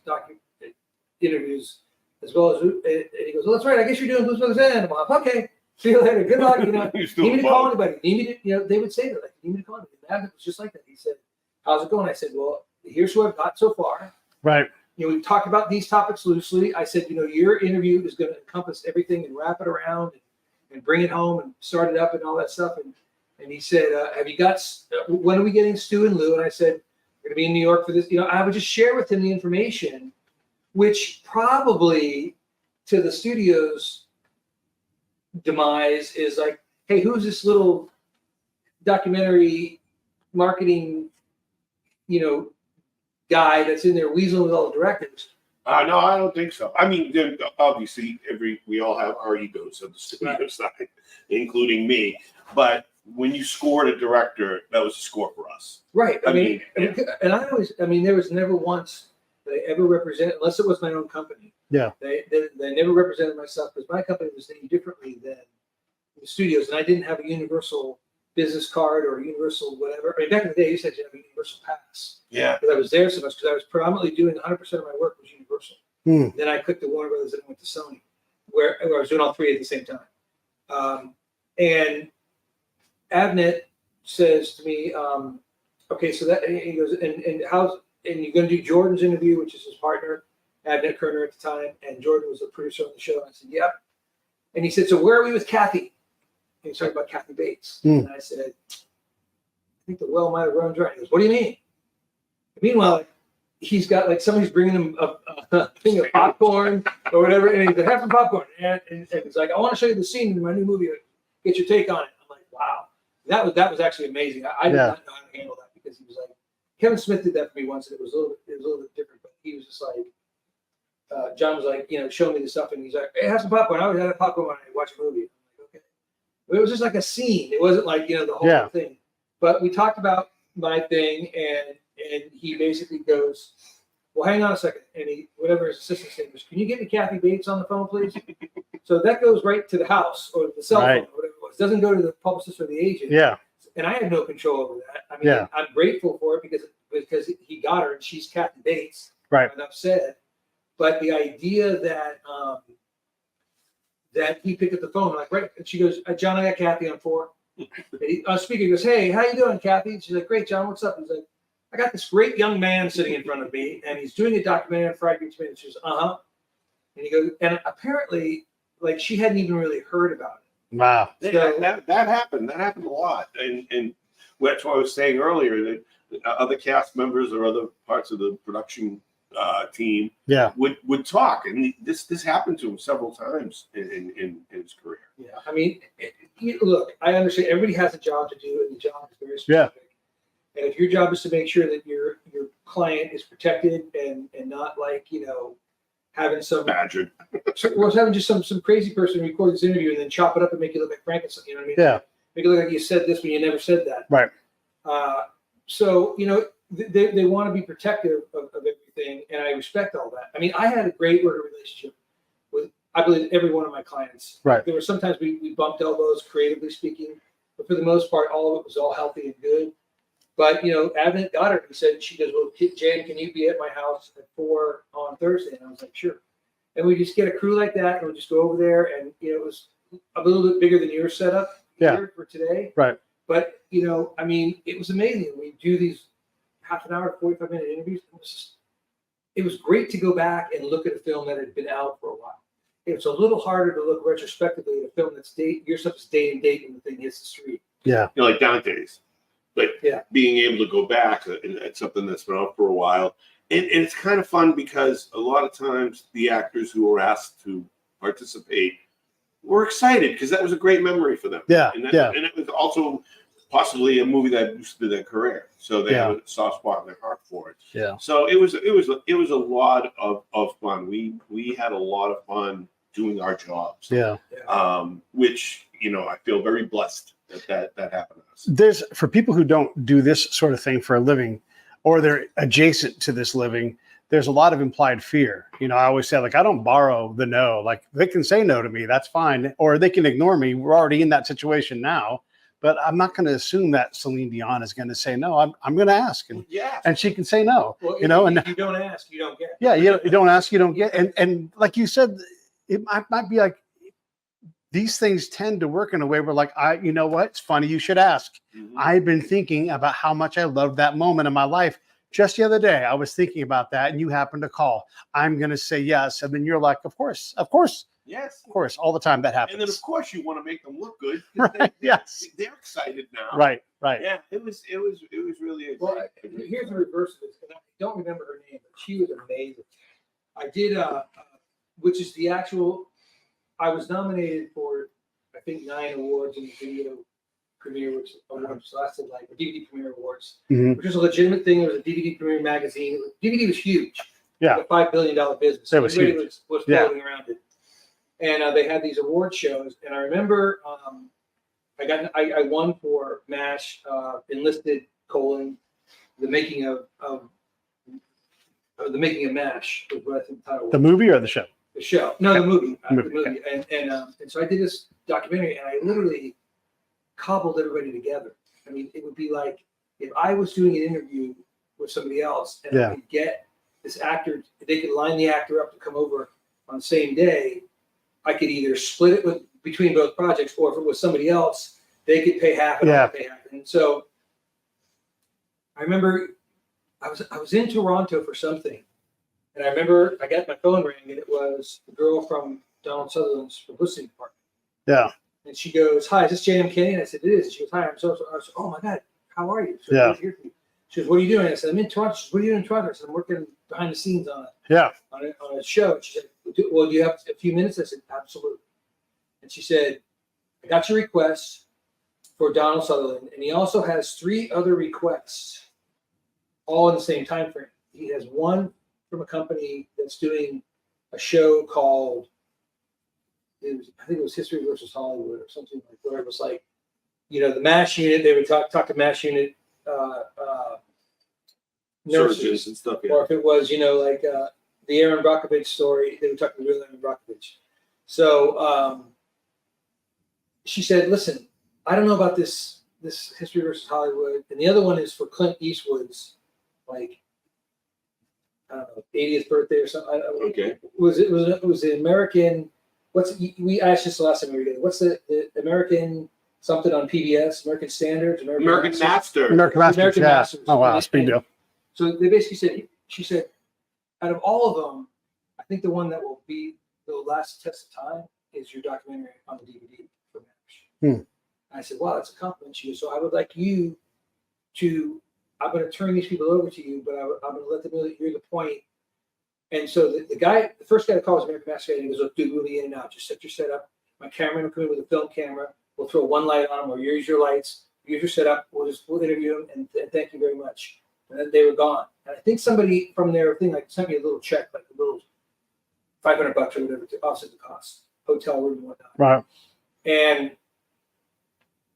interviews as well as." And he goes, "Well, that's right. I guess you're doing Blues Brothers and Animal House." Okay, see you later. Good luck. You know, You're need still me to call involved. anybody? Need me to, you know, they would say that, like, need me to call anybody. And it was just like that. He said, "How's it going?" I said, "Well, here's who I've got so far." Right. You know, we talked about these topics loosely. I said, you know, your interview is going to encompass everything and wrap it around and bring it home and start it up and all that stuff. And he said, "Have you got? When are we getting Stu and Lou?" And I said, "We're going to be in New York for this." You know, I would just share with him the information, which probably to the studio's demise is like, "Hey, who's this little documentary marketing, you know, guy that's in there weaseling with all the directors?" No, I don't think so. I mean, obviously, we all have our egos on the studio side, including me. But when you scored a director, that was a score for us. Right. I mean, yeah. and I always, I mean, there was never once that I ever represented, unless it was my own company. Yeah. They never represented myself because my company was named differently than the studios, and I didn't have a universal business card or a universal whatever. I mean, back in the day, you said you have a universal pass. Yeah. Because I was there so much, because I was predominantly doing 100% of my work was Universal. Then I clicked to Warner Brothers and went to Sony, where I was doing all three at the same time. And Avnet says to me, "Okay, so that," and he goes, and you're going to do Jordan's interview, which is his partner, Avnet Kerner at the time, and Jordan was the producer on the show. And I said, "Yep." And he said, "So where are we with Kathy?" And he's talking about Kathy Bates. And I said, "I think the well might have run dry." He goes, "What do you mean?" Meanwhile, he's got like somebody's bringing him a thing of popcorn or whatever, and he's like, "Have some popcorn." And he's like, "I want to show you the scene in my new movie. Get your take on it." I'm like, "Wow, that was actually amazing." I did not know how to handle that, because he was like, Kevin Smith did that for me once, and it was a little bit different. But he was just like, John was like, you know, show me the stuff, and he's like, "Hey, have some popcorn." I always had popcorn when I watch a movie. I'm like, okay, but it was just like a scene. It wasn't like, you know, the whole thing. But we talked about my thing, and he basically goes, "Well, hang on a second." And he, whatever his assistant's name was, "Can you get me Kathy Bates on the phone, please?" So that goes right to the house or the cell phone, or whatever it was. It doesn't go to the publicist or the agent. Yeah. And I have no control over that. I mean, I'm grateful for it because he got her, and she's Kathy Bates. Right. Enough said. But the idea that that he picked up the phone, like, right, and she goes, "John, I got Kathy on 4." And he, on speaker, he goes, "Hey, how you doing, Kathy?" And she's like, "Great, John, what's up?" He's like, "I got this great young man sitting in front of me, and he's doing a documentary on fried green tomatoes." She goes, "Uh-huh." And he goes, and apparently, like, she hadn't even really heard about it. Wow. So, that happened. That happened a lot. And that's what I was saying earlier, that other cast members or other parts of the production team would talk. And this happened to him several times in his career. Yeah. I mean, look, I understand everybody has a job to do, and the job is very specific. And if your job is to make sure that your client is protected and not, like, you know, having some Badgered. or having just some crazy person record this interview and then chop it up and make you look like Frankenstein, you know what I mean? Yeah. Make it look like you said this when you never said that. Right. So, you know, they want to be protective of everything, and I respect all that. I mean, I had a great working relationship with, I believe, every one of my clients. Right. There were sometimes we bumped elbows, creatively speaking, but for the most part, all of it was all healthy and good. But, you know, Avnet got her. He said, she goes, "Well, Jan, can you be at my house at 4 on Thursday?" And I was like, "Sure." And we just get a crew like that, and we just go over there, and, you know, it was a little bit bigger than your setup here for today. Right. But, you know, I mean, it was amazing. We do these half an hour, 45-minute interviews. It was great to go back and look at a film that had been out for a while. It's a little harder to look retrospectively at a film that's your stuff is day and date when the thing hits the street. Yeah. You know, like Dante's. But being able to go back at something that's been out for a while. And it's kind of fun because a lot of times the actors who were asked to participate were excited because that was a great memory for them. Yeah. And it was also possibly a movie that boosted their career. So they have a soft spot in their heart for it. Yeah. So it was a lot of fun. We had a lot of fun doing our jobs. Yeah. Which, you know, I feel very blessed that happened to us. There's, for people who don't do this sort of thing for a living, or they're adjacent to this living, there's a lot of implied fear. I always say, like, I don't borrow the no. Like, they can say no to me, that's fine, or they can ignore me. We're already in that situation now, but I'm not going to assume that Celine Dion is going to say no. I'm going to ask, and she can say no. Well, and if you don't ask, you don't get. yeah, you don't ask, you don't get. And like you said, it might be like, these things tend to work in a way where, like, you know what? It's funny you should ask. Mhm. I've been thinking about how much I loved that moment in my life. Just the other day, I was thinking about that, and you happened to call. I'm going to say yes. And then you're like, of course, Yes. all the time that happens. And then, of course, you want to make them look good. Right, yes. They're excited now. Right. Yeah, it was really a Well, great. here's the reverse of this, and I don't remember her name, but she was amazing. I did, which is the actual. I was nominated for, I think, 9 awards in the video premiere, which lasted like DVD premiere awards, Mhm. which was a legitimate thing. It was a DVD premiere magazine. DVD was huge. Yeah. Like a $5 billion business. It was Everybody huge. was Yeah. floating around it. And they had these award shows. And I remember I won for MASH, enlisted : the making of MASH was what I think the title was. The movie or the show? The show. No, the movie. The Movie, movie. And so I did this documentary, and I literally cobbled everybody together. I mean, it would be like if I was doing an interview with somebody else, and I could get this actor, they could line the actor up to come over on the same day. I could either split it between both projects, or if it was somebody else, they could pay half and I could pay half. And so I remember I was in Toronto for something. And I remember I got my phone ring, and it was the girl from Donald Sutherland's publicity department. Yeah. And she goes, "Hi, is this J.M. Kenny?" And I said, "It is." And she goes, "Hi, I'm so." I said, "Oh my God, how are you?" So Yeah. She goes, "What are you doing?" I said, "I'm in Toronto." She said, "What are you doing in Toronto?" I said, "I'm working behind the scenes on a show." And she said, "Well, do you have a few minutes?" I said, "Absolutely." And she said, "I got your request for Donald Sutherland, and he also has 3 other requests, all in the same time frame. He has one from a company that's doing a show called, I think it was History versus Hollywood or something like, where it was like, the MASH unit. They would talk to MASH unit nurses Surgeons and stuff. Yeah. or if it was, like the Aaron Brockovich story, they would talk to real Aaron Brockovich. So she said, "Listen, I don't know about this History versus Hollywood, and the other one is for Clint Eastwood's, like, I don't know, 80th birthday or something." Okay. It was the American. We asked this the last time we were together. What's the American something on PBS? American Standards. American Napster. American Masters. American Yeah. Masters. Oh wow, that's a big deal. So they basically said, she said, out of all of them, I think the one that will be the last test of time is your documentary on the DVD for MASH. I said, "Wow, that's a compliment." She goes, "So I would like you to, I'm going to turn these people over to you, but I'm going to let them know that you're the point." And so the first guy that calls American Master, and he goes, "Look, dude, we'll be in and out. Just set your setup. My cameraman will come in with a film camera. We'll throw one light on them, or use your lights. Use your setup. We'll interview them, and thank you very much." And then they were gone. And I think somebody from their thing sent me a little check, like a little $500 or whatever to offset the cost, hotel room and whatnot. Right. And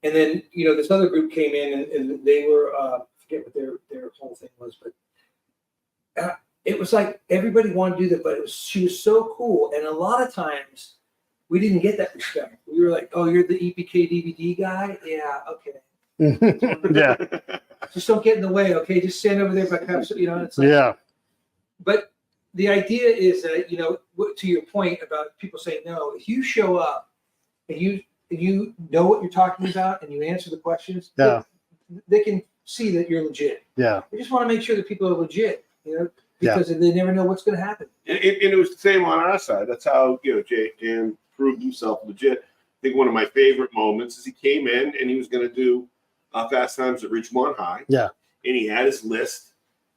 then this other group came in, and they were I forget what their whole thing was, but it was like everybody wanted to do that, but she was so cool, and a lot of times we didn't get that respect. We were like, "Oh, you're the EPK DVD guy? Yeah, okay. Yeah. Just don't get in the way, okay? Just stand over there by It's like, Yeah. But the idea is that to your point about people saying no, if you show up and you know what you're talking about and you answer the questions, they can see that you're legit. Yeah. We just want to make sure that people are legit, because they never know what's going to happen. And it was the same on our side. That's how Jan proved himself legit. I think one of my favorite moments is he came in and he was going to do Fast Times at Ridgemont High. Yeah. And he had his list,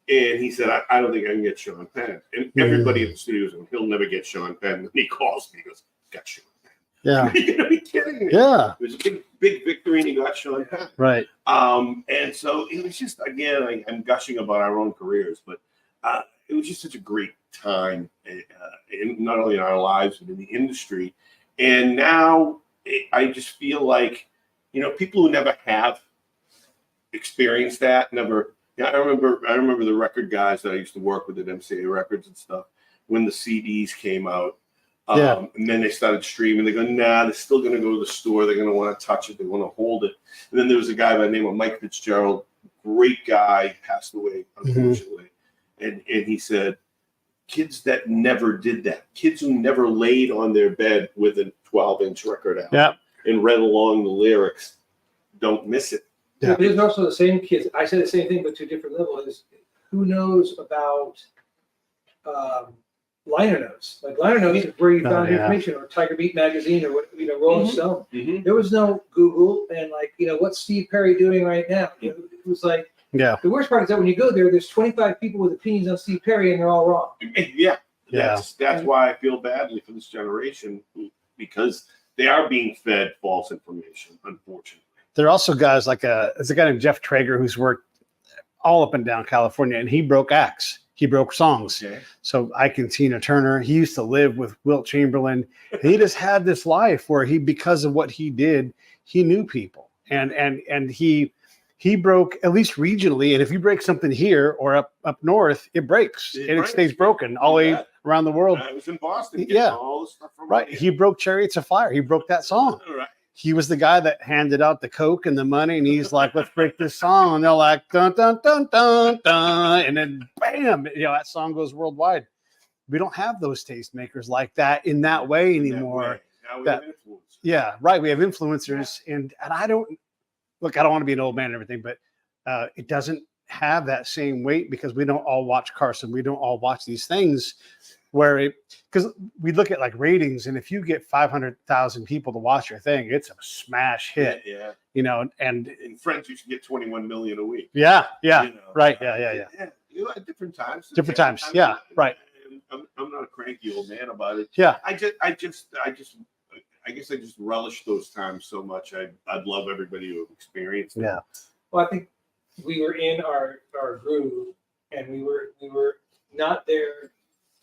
and he said, I don't think I can get Sean Penn. And everybody in the studio was, "He'll never get Sean Penn." And he calls me, he goes, "Got Sean Penn." Yeah. You're gonna be kidding me. Yeah. It was a big victory, and he got Sean Penn. Right. And so it was just, again, I'm gushing about our own careers, but it was just such a great time, in not only in our lives but in the industry. And now I just feel like, you know, people who never have experienced that, never. Yeah, I remember the record guys that I used to work with at MCA Records and stuff when the CDs came out. And then they started streaming. They go, nah, they're still going to go to the store. They're going to want to touch it. They want to hold it. And then there was a guy by the name of Mike Fitzgerald, great guy, passed away, unfortunately. And he said, kids that never did that, kids who never laid on their bed with a 12-inch record out and read along the lyrics, don't miss it. Yeah. There's also the same kids. I say the same thing, but to a different level. Is who knows about liner notes? Like liner notes is where you found information, or Tiger Beat magazine, or what, you know, Rolling Stone. There was no Google, and like, you know, what's Steve Perry doing right now? You know, it was like, the worst part is that when you go there, there's 25 people with opinions on Steve Perry, and they're all wrong. That's why I feel badly for this generation, because they are being fed false information, unfortunately. There are also guys like there's a guy named Jeff Traeger who's worked all up and down California, and he broke acts. He broke songs. Okay. So Ike and Tina Turner, he used to live with Wilt Chamberlain. And he just had this life where he, because of what he did, he knew people. And he broke, at least regionally. And if you break something here or up north, it breaks. It stays broken all the way around the world. I was in Boston. All the stuff from He broke Chariots of Fire. He broke that song. Right. He was the guy that handed out the Coke and the money, and he's like, let's break this song. And they're like, dun, dun, dun, dun, dun. And then bam, you know, that song goes worldwide. We don't have those tastemakers like that in that way anymore. Now we have influencers. Yeah, right. We have influencers. And I don't want to be an old man and everything, but it doesn't have that same weight because we don't all watch Carson. We don't all watch these things because we look at like ratings, and if you get 500,000 people to watch your thing, it's a smash hit. Yeah. You know, and in French, you should get 21 million a week. Yeah. You know, Right. Yeah. You know, at different times. Right. I'm not a cranky old man about it. Yeah. I guess I just relish those times so much. I'd love everybody to experience them. Yeah. Well, I think we were in our groove, and we were not there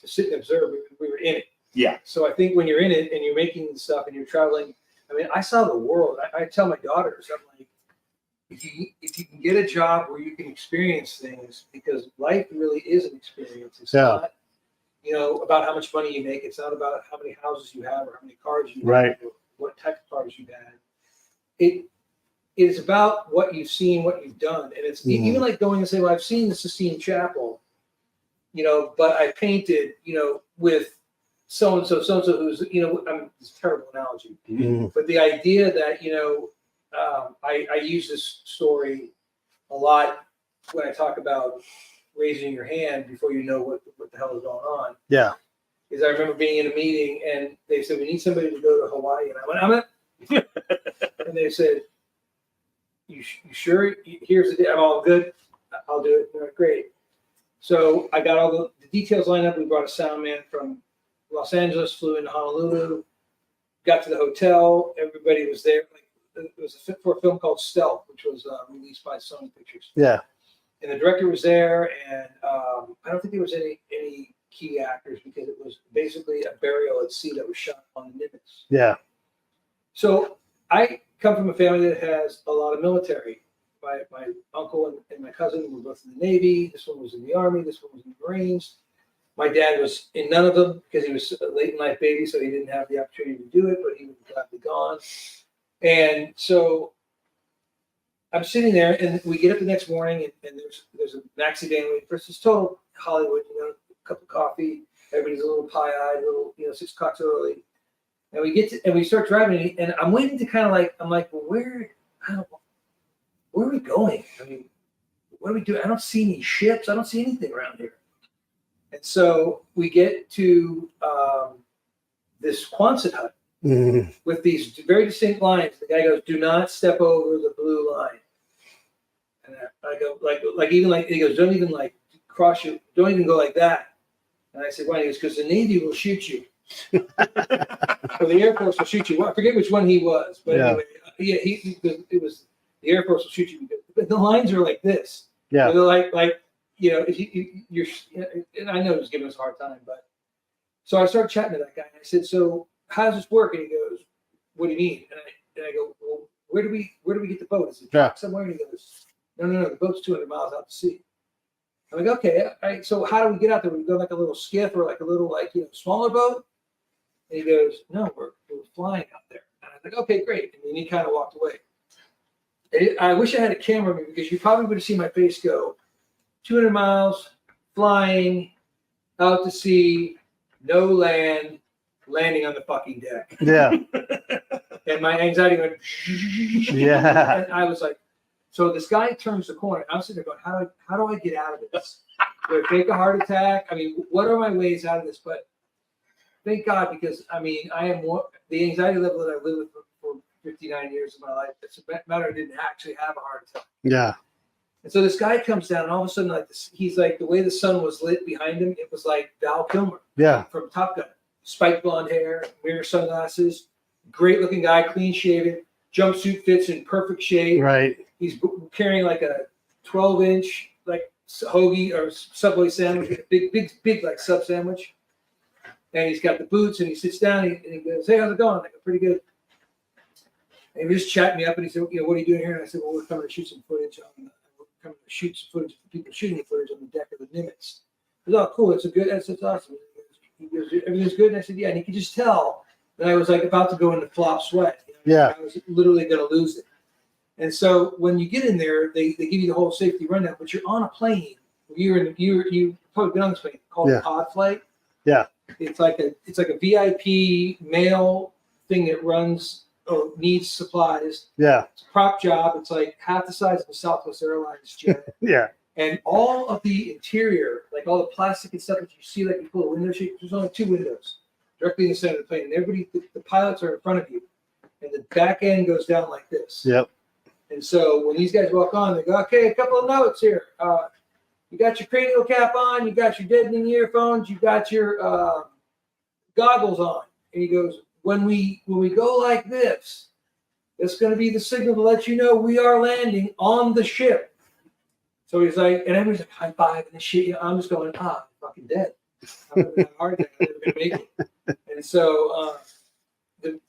to sit and observe. We were in it. Yeah. So I think when you're in it and you're making stuff and you're traveling, I mean, I saw the world. I tell my daughters, I'm like, if you can get a job where you can experience things, because life really is an experience. It's not, you know, about how much money you make. It's not about how many houses you have or how many cars you have, or what type of cars you've had. It is about what you've seen, what you've done. And it's even like going and say, well, I've seen the Sistine Chapel, you know, but I painted, you know, with so-and-so who's, you know, it's a terrible analogy, but the idea that, you know, I use this story a lot when I talk about raising your hand before you know what the hell is going on. Yeah. Is I remember being in a meeting and they said, we need somebody to go to Hawaii. And I went, and they said, you sure? Here's the deal. I'm all good. I'll do it. They're like, great. So I got all the details lined up. We brought a sound man from Los Angeles, flew into Honolulu, got to the hotel. Everybody was there. It was for a film called Stealth, which was released by Sony Pictures. Yeah. And the director was there, and I don't think there was any key actors because it was basically a burial at sea that was shot on the Nimitz. Yeah. So I come from a family that has a lot of military. My uncle and my cousin were both in the Navy. This one was in the Army. This one was in the Marines. My dad was in none of them because he was a late in life baby, so he didn't have the opportunity to do it, but he was gladly gone. And so I'm sitting there, and we get up the next morning, and there's a maxi van waiting for us. It's total Hollywood, you know, a cup of coffee. Everybody's a little pie-eyed, you know, 6 o'clock early. And we start driving, and I'm waiting to kind of like, I'm like, well, where are we going? I mean, what do we do? I don't see any ships. I don't see anything around here. And so we get to this Quonset hut with these very distinct lines. The guy goes, "Do not step over the blue line." And I go, he goes, "Don't even like cross you. Don't even go like that." And I said, "Why?" He goes, "Because the Navy will shoot you." Or the Air Force will shoot you. Well, I forget which one he was, but anyway, it was the Air Force will shoot you. But the lines are like this. Yeah. They're like, you know, if you're, and I know he was giving us a hard time, but so I started chatting to that guy, and I said, "So how does this work?" And he goes, "What do you mean?" And I go, "Well, where do we get the boat? Is it Yeah. docked somewhere? And he goes, no, the boat's 200 miles out to sea. I'm like, okay, all right, so how do we get out there? We go like a little skiff or like a little smaller boat? And he goes, no, we're flying out there. And I was like, okay, great. And then he kind of walked away. I wish I had a camera with me because you probably would have seen my face go 200 miles, flying, out to sea, no land, landing on the fucking deck. Yeah. And my anxiety went, Yeah. and I was like, so this guy turns the corner. I'm sitting there going, how do I get out of this? Do I fake a heart attack? I mean, what are my ways out of this? But thank God, because I mean, I am the anxiety level that I've lived with for 59 years of my life. It's a matter I didn't actually have a heart attack. Yeah. And so this guy comes down, and all of a sudden, like this, he's like, the way the sun was lit behind him, it was like Val Kilmer Yeah. from Top Gun. Spiked blonde hair, mirror sunglasses, great looking guy, clean shaven, jumpsuit fits in perfect shape. Right. He's carrying like a 12-inch like hoagie or Subway sandwich, big like sub sandwich. And he's got the boots, and he sits down and he goes, "Hey, how's it going?" I go, "Pretty good." And he just chatted me up, and he said, "What are you doing here?" And I said, "Well, we're coming to shoot some footage on of people shooting the footage on the deck of the Nimitz." He goes, "Oh, cool. That's awesome." He goes, "Everything's good." And I said, "Yeah." And he could just tell that I was like about to go into flop sweat. Yeah. I was literally going to lose it. And so when you get in there, they give you the whole safety rundown, but you're on a plane. You probably been on this plane called Pod Flight. Yeah. It's like a VIP mail thing that runs or needs supplies. Yeah. It's a prop job. It's like half the size of a Southwest Airlines jet. Yeah. And all of the interior, like all the plastic and stuff that you see, like you pull a window sheet, there's only 2 windows directly in the center of the plane. And everybody, the pilots are in front of you. And the back end goes down like this. Yep. And so when these guys walk on, they go, "Okay, a couple of notes here. You got your cranial cap on, you got your deadening earphones, you got your goggles on." And he goes, when we go like this, it's going to be the signal to let you know we are landing on the ship. So he's like, and everybody's like, high five and shit. I'm just going, I'm fucking dead. I'm going to have a heart attack. I'm never going to make it. And so the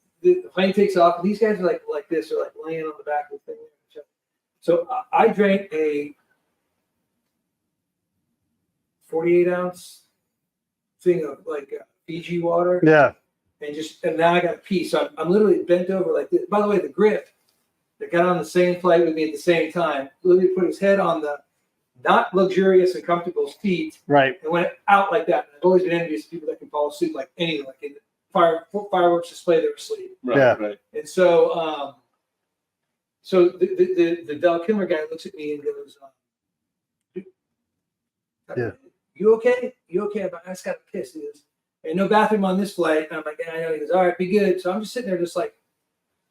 plane takes off, and these guys are like this, they're like laying on the back of the thing. So I drank a 48-ounce thing of like Fiji water. Yeah. And now I got to pee. So I'm literally bent over like this. By the way, the grip that got on the same flight with me at the same time literally put his head on the not luxurious and comfortable seat. Right. And went out like that. And I've always been envious of people that can fall asleep like anything, like in the fireworks display they were asleep. Right. Yeah. Right. And so so the Val Kilmer guy looks at me and goes, yeah. You okay? You okay? I just got pissed. He goes, "And no bathroom on this flight." And I'm like, "Yeah, I know." He goes, "All right, be good." So I'm just sitting there just like,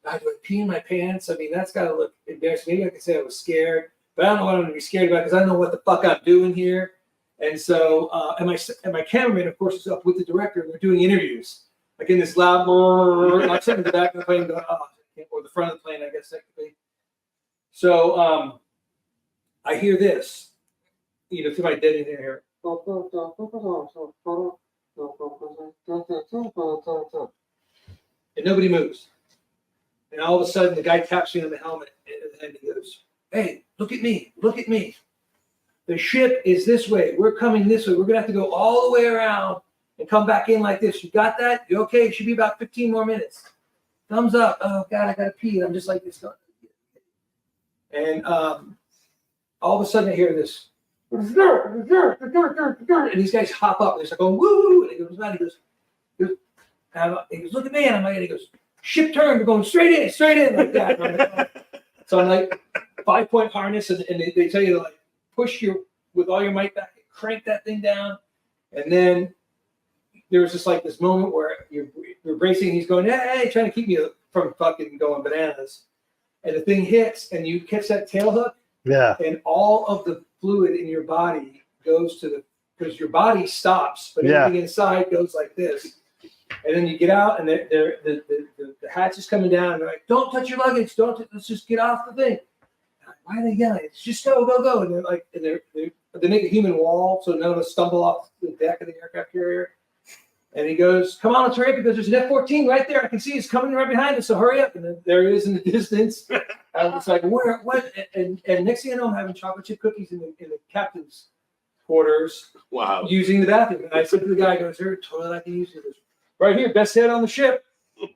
God, do I pee in my pants? I mean, that's got to look embarrassing. Maybe I could say I was scared, but I don't know what I'm going to be scared about because I don't know what the fuck I'm doing here. And so, and my cameraman, of course, is up with the director, and they're doing interviews. Like in this loud, I'm sitting in the back of the plane going, or the front of the plane, I guess technically. So I hear this, through my dead in here. And nobody moves. And all of a sudden, the guy taps me on the helmet, and he goes, "Hey, look at me. Look at me. The ship is this way. We're coming this way. We're going to have to go all the way around and come back in like this. You got that? You okay? It should be about 15 more minutes. Thumbs up. Oh, God, I got to pee." And I'm just like this. And all of a sudden, I hear this. And these guys hop up. And they're like, going, "Woo!" And he goes, "Man," he goes, "Look at me." And I'm like, and he goes, "Ship turn. We're going straight in like that." And I'm like, oh. So I'm like, 5-point harness. And they tell you to like push with all your might back and crank that thing down. And then there was just like this moment where you're bracing. And he's going, hey, trying to keep me from fucking going bananas. And the thing hits, and you catch that tail hook. Yeah. And all of the fluid in your body goes because your body stops, but everything inside goes like this. And then you get out, and the hatch is coming down. And they're like, "Don't touch your luggage. Let's just get off the thing." Like, why are they yelling? It's just go. And they're like, they make a human wall so none of us stumble off the deck of the aircraft carrier. And he goes, come on, let's hurry up, because there's an F-14 right there. I can see it's coming right behind us, so hurry up. And then there he is in the distance. I was like, where, what? And next thing I know, I'm having chocolate chip cookies in the captain's quarters. Wow. Using the bathroom. And I said to the guy, is there a toilet I can use? He goes, right here, best head on the ship.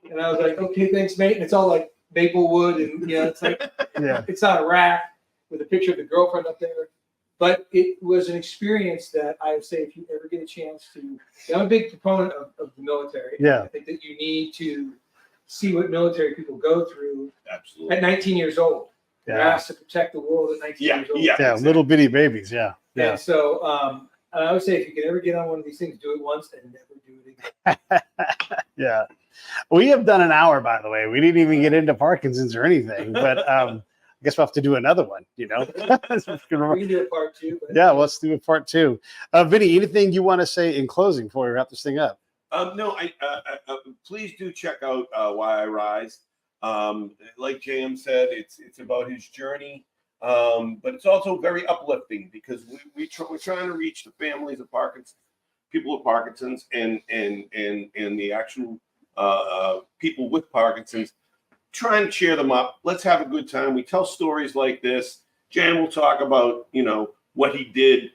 And I was like, okay, thanks, mate. And it's all like maple wood, and it's like, it's not a rack with a picture of the girlfriend up there. But it was an experience that I would say, if you ever get a chance to, I'm a big proponent of the military. Yeah. I think that you need to see what military people go through. Absolutely. At 19 years old. They're asked to protect the world at 19 years old. Yeah, exactly. Little bitty babies. Yeah. And so I would say, if you can ever get on one of these things, do it once and never do it again. Yeah. We have done an hour, by the way. We didn't even get into Parkinson's or anything, but I guess we'll have to do another one, We can do a part 2. But yeah, let's do a part 2. Vinny, anything you want to say in closing before we wrap this thing up? No, please do check out Why I Rise. Like JM said, it's about his journey, but it's also very uplifting, because we're trying to reach the families of Parkinson's, people with Parkinson's, and the actual people with Parkinson's, trying to cheer them up. Let's have a good time. We tell stories like this. Jan will talk about, what he did,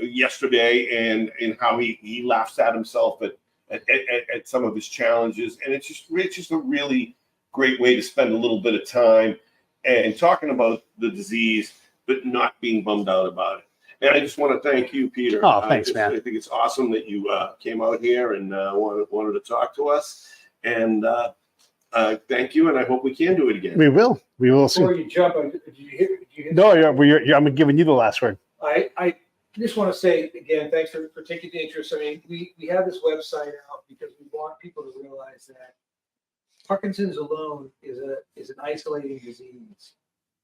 yesterday, and how he laughs at himself at some of his challenges. And it's just a really great way to spend a little bit of time and talking about the disease, but not being bummed out about it. And I just want to thank you, Peter. Oh, thanks, man. I think it's awesome that you came out here and wanted to talk to us. And thank you, and I hope we can do it again. We will. We will soon. Before you jump, did you hit No, I'm giving you the last word. I just want to say again, thanks for taking the interest. I mean, we have this website out because we want people to realize that Parkinson's alone is an isolating disease.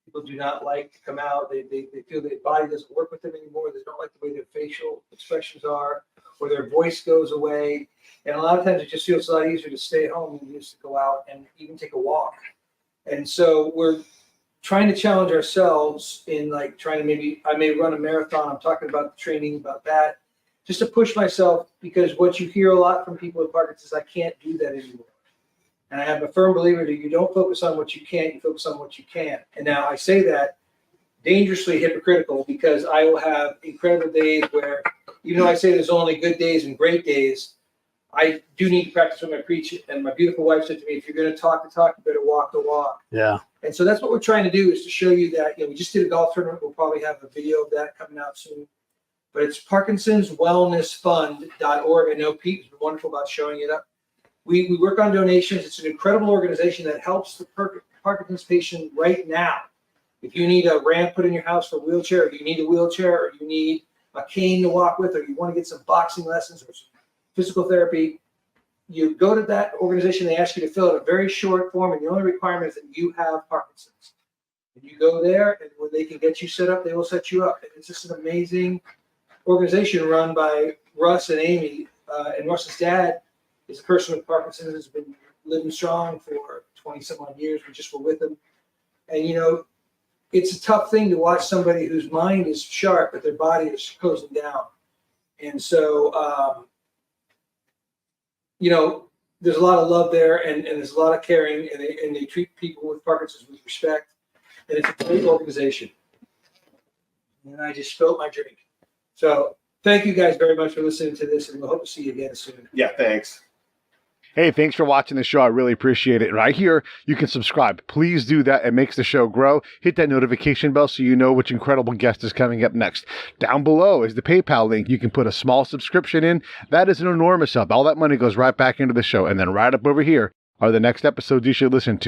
People do not like to come out. They feel their body doesn't work with them anymore. They don't like the way their facial expressions are, or their voice goes away. And a lot of times it just feels a lot easier to stay home than it is to go out and even take a walk. And so we're trying to challenge ourselves in trying to I may run a marathon. I'm talking about the training, about that, just to push myself, because what you hear a lot from people with Parkinson's is, I can't do that anymore. And I am a firm believer that you don't focus on what you can't, you focus on what you can. And now I say that dangerously hypocritical, because I will have incredible days where, even though I say there's only good days and great days, I do need to practice what I preach. And my beautiful wife said to me, if you're going to talk the talk, you better walk the walk. Yeah. And so that's what we're trying to do, is to show you that, we just did a golf tournament. We'll probably have a video of that coming out soon. But it's Parkinson'sWellnessFund.org. I know Pete has been wonderful about showing it up. We work on donations. It's an incredible organization that helps the Parkinson's patient right now. If you need a ramp put in your house for a wheelchair, or you need a wheelchair, or you need a cane to walk with, or you want to get some boxing lessons or some physical therapy, you go to that organization. They ask you to fill out a very short form, and the only requirement is that you have Parkinson's. And you go there, and when they can get you set up, they will set you up. And it's just an amazing organization run by Russ and Amy. And Russ's dad is a person with Parkinson's, has been living strong for 20-some odd years. We just were with him. And, it's a tough thing to watch somebody whose mind is sharp, but their body is closing down. And so, there's a lot of love there, and there's a lot of caring, and they treat people with Parkinson's with respect. And it's a great organization. And I just spilled my drink. So thank you guys very much for listening to this, and we'll hope to see you again soon. Yeah, thanks. Hey, thanks for watching the show. I really appreciate it. Right here, you can subscribe. Please do that. It makes the show grow. Hit that notification bell so you know which incredible guest is coming up next. Down below is the PayPal link. You can put a small subscription in. That is an enormous help. All that money goes right back into the show. And then right up over here are the next episodes you should listen to.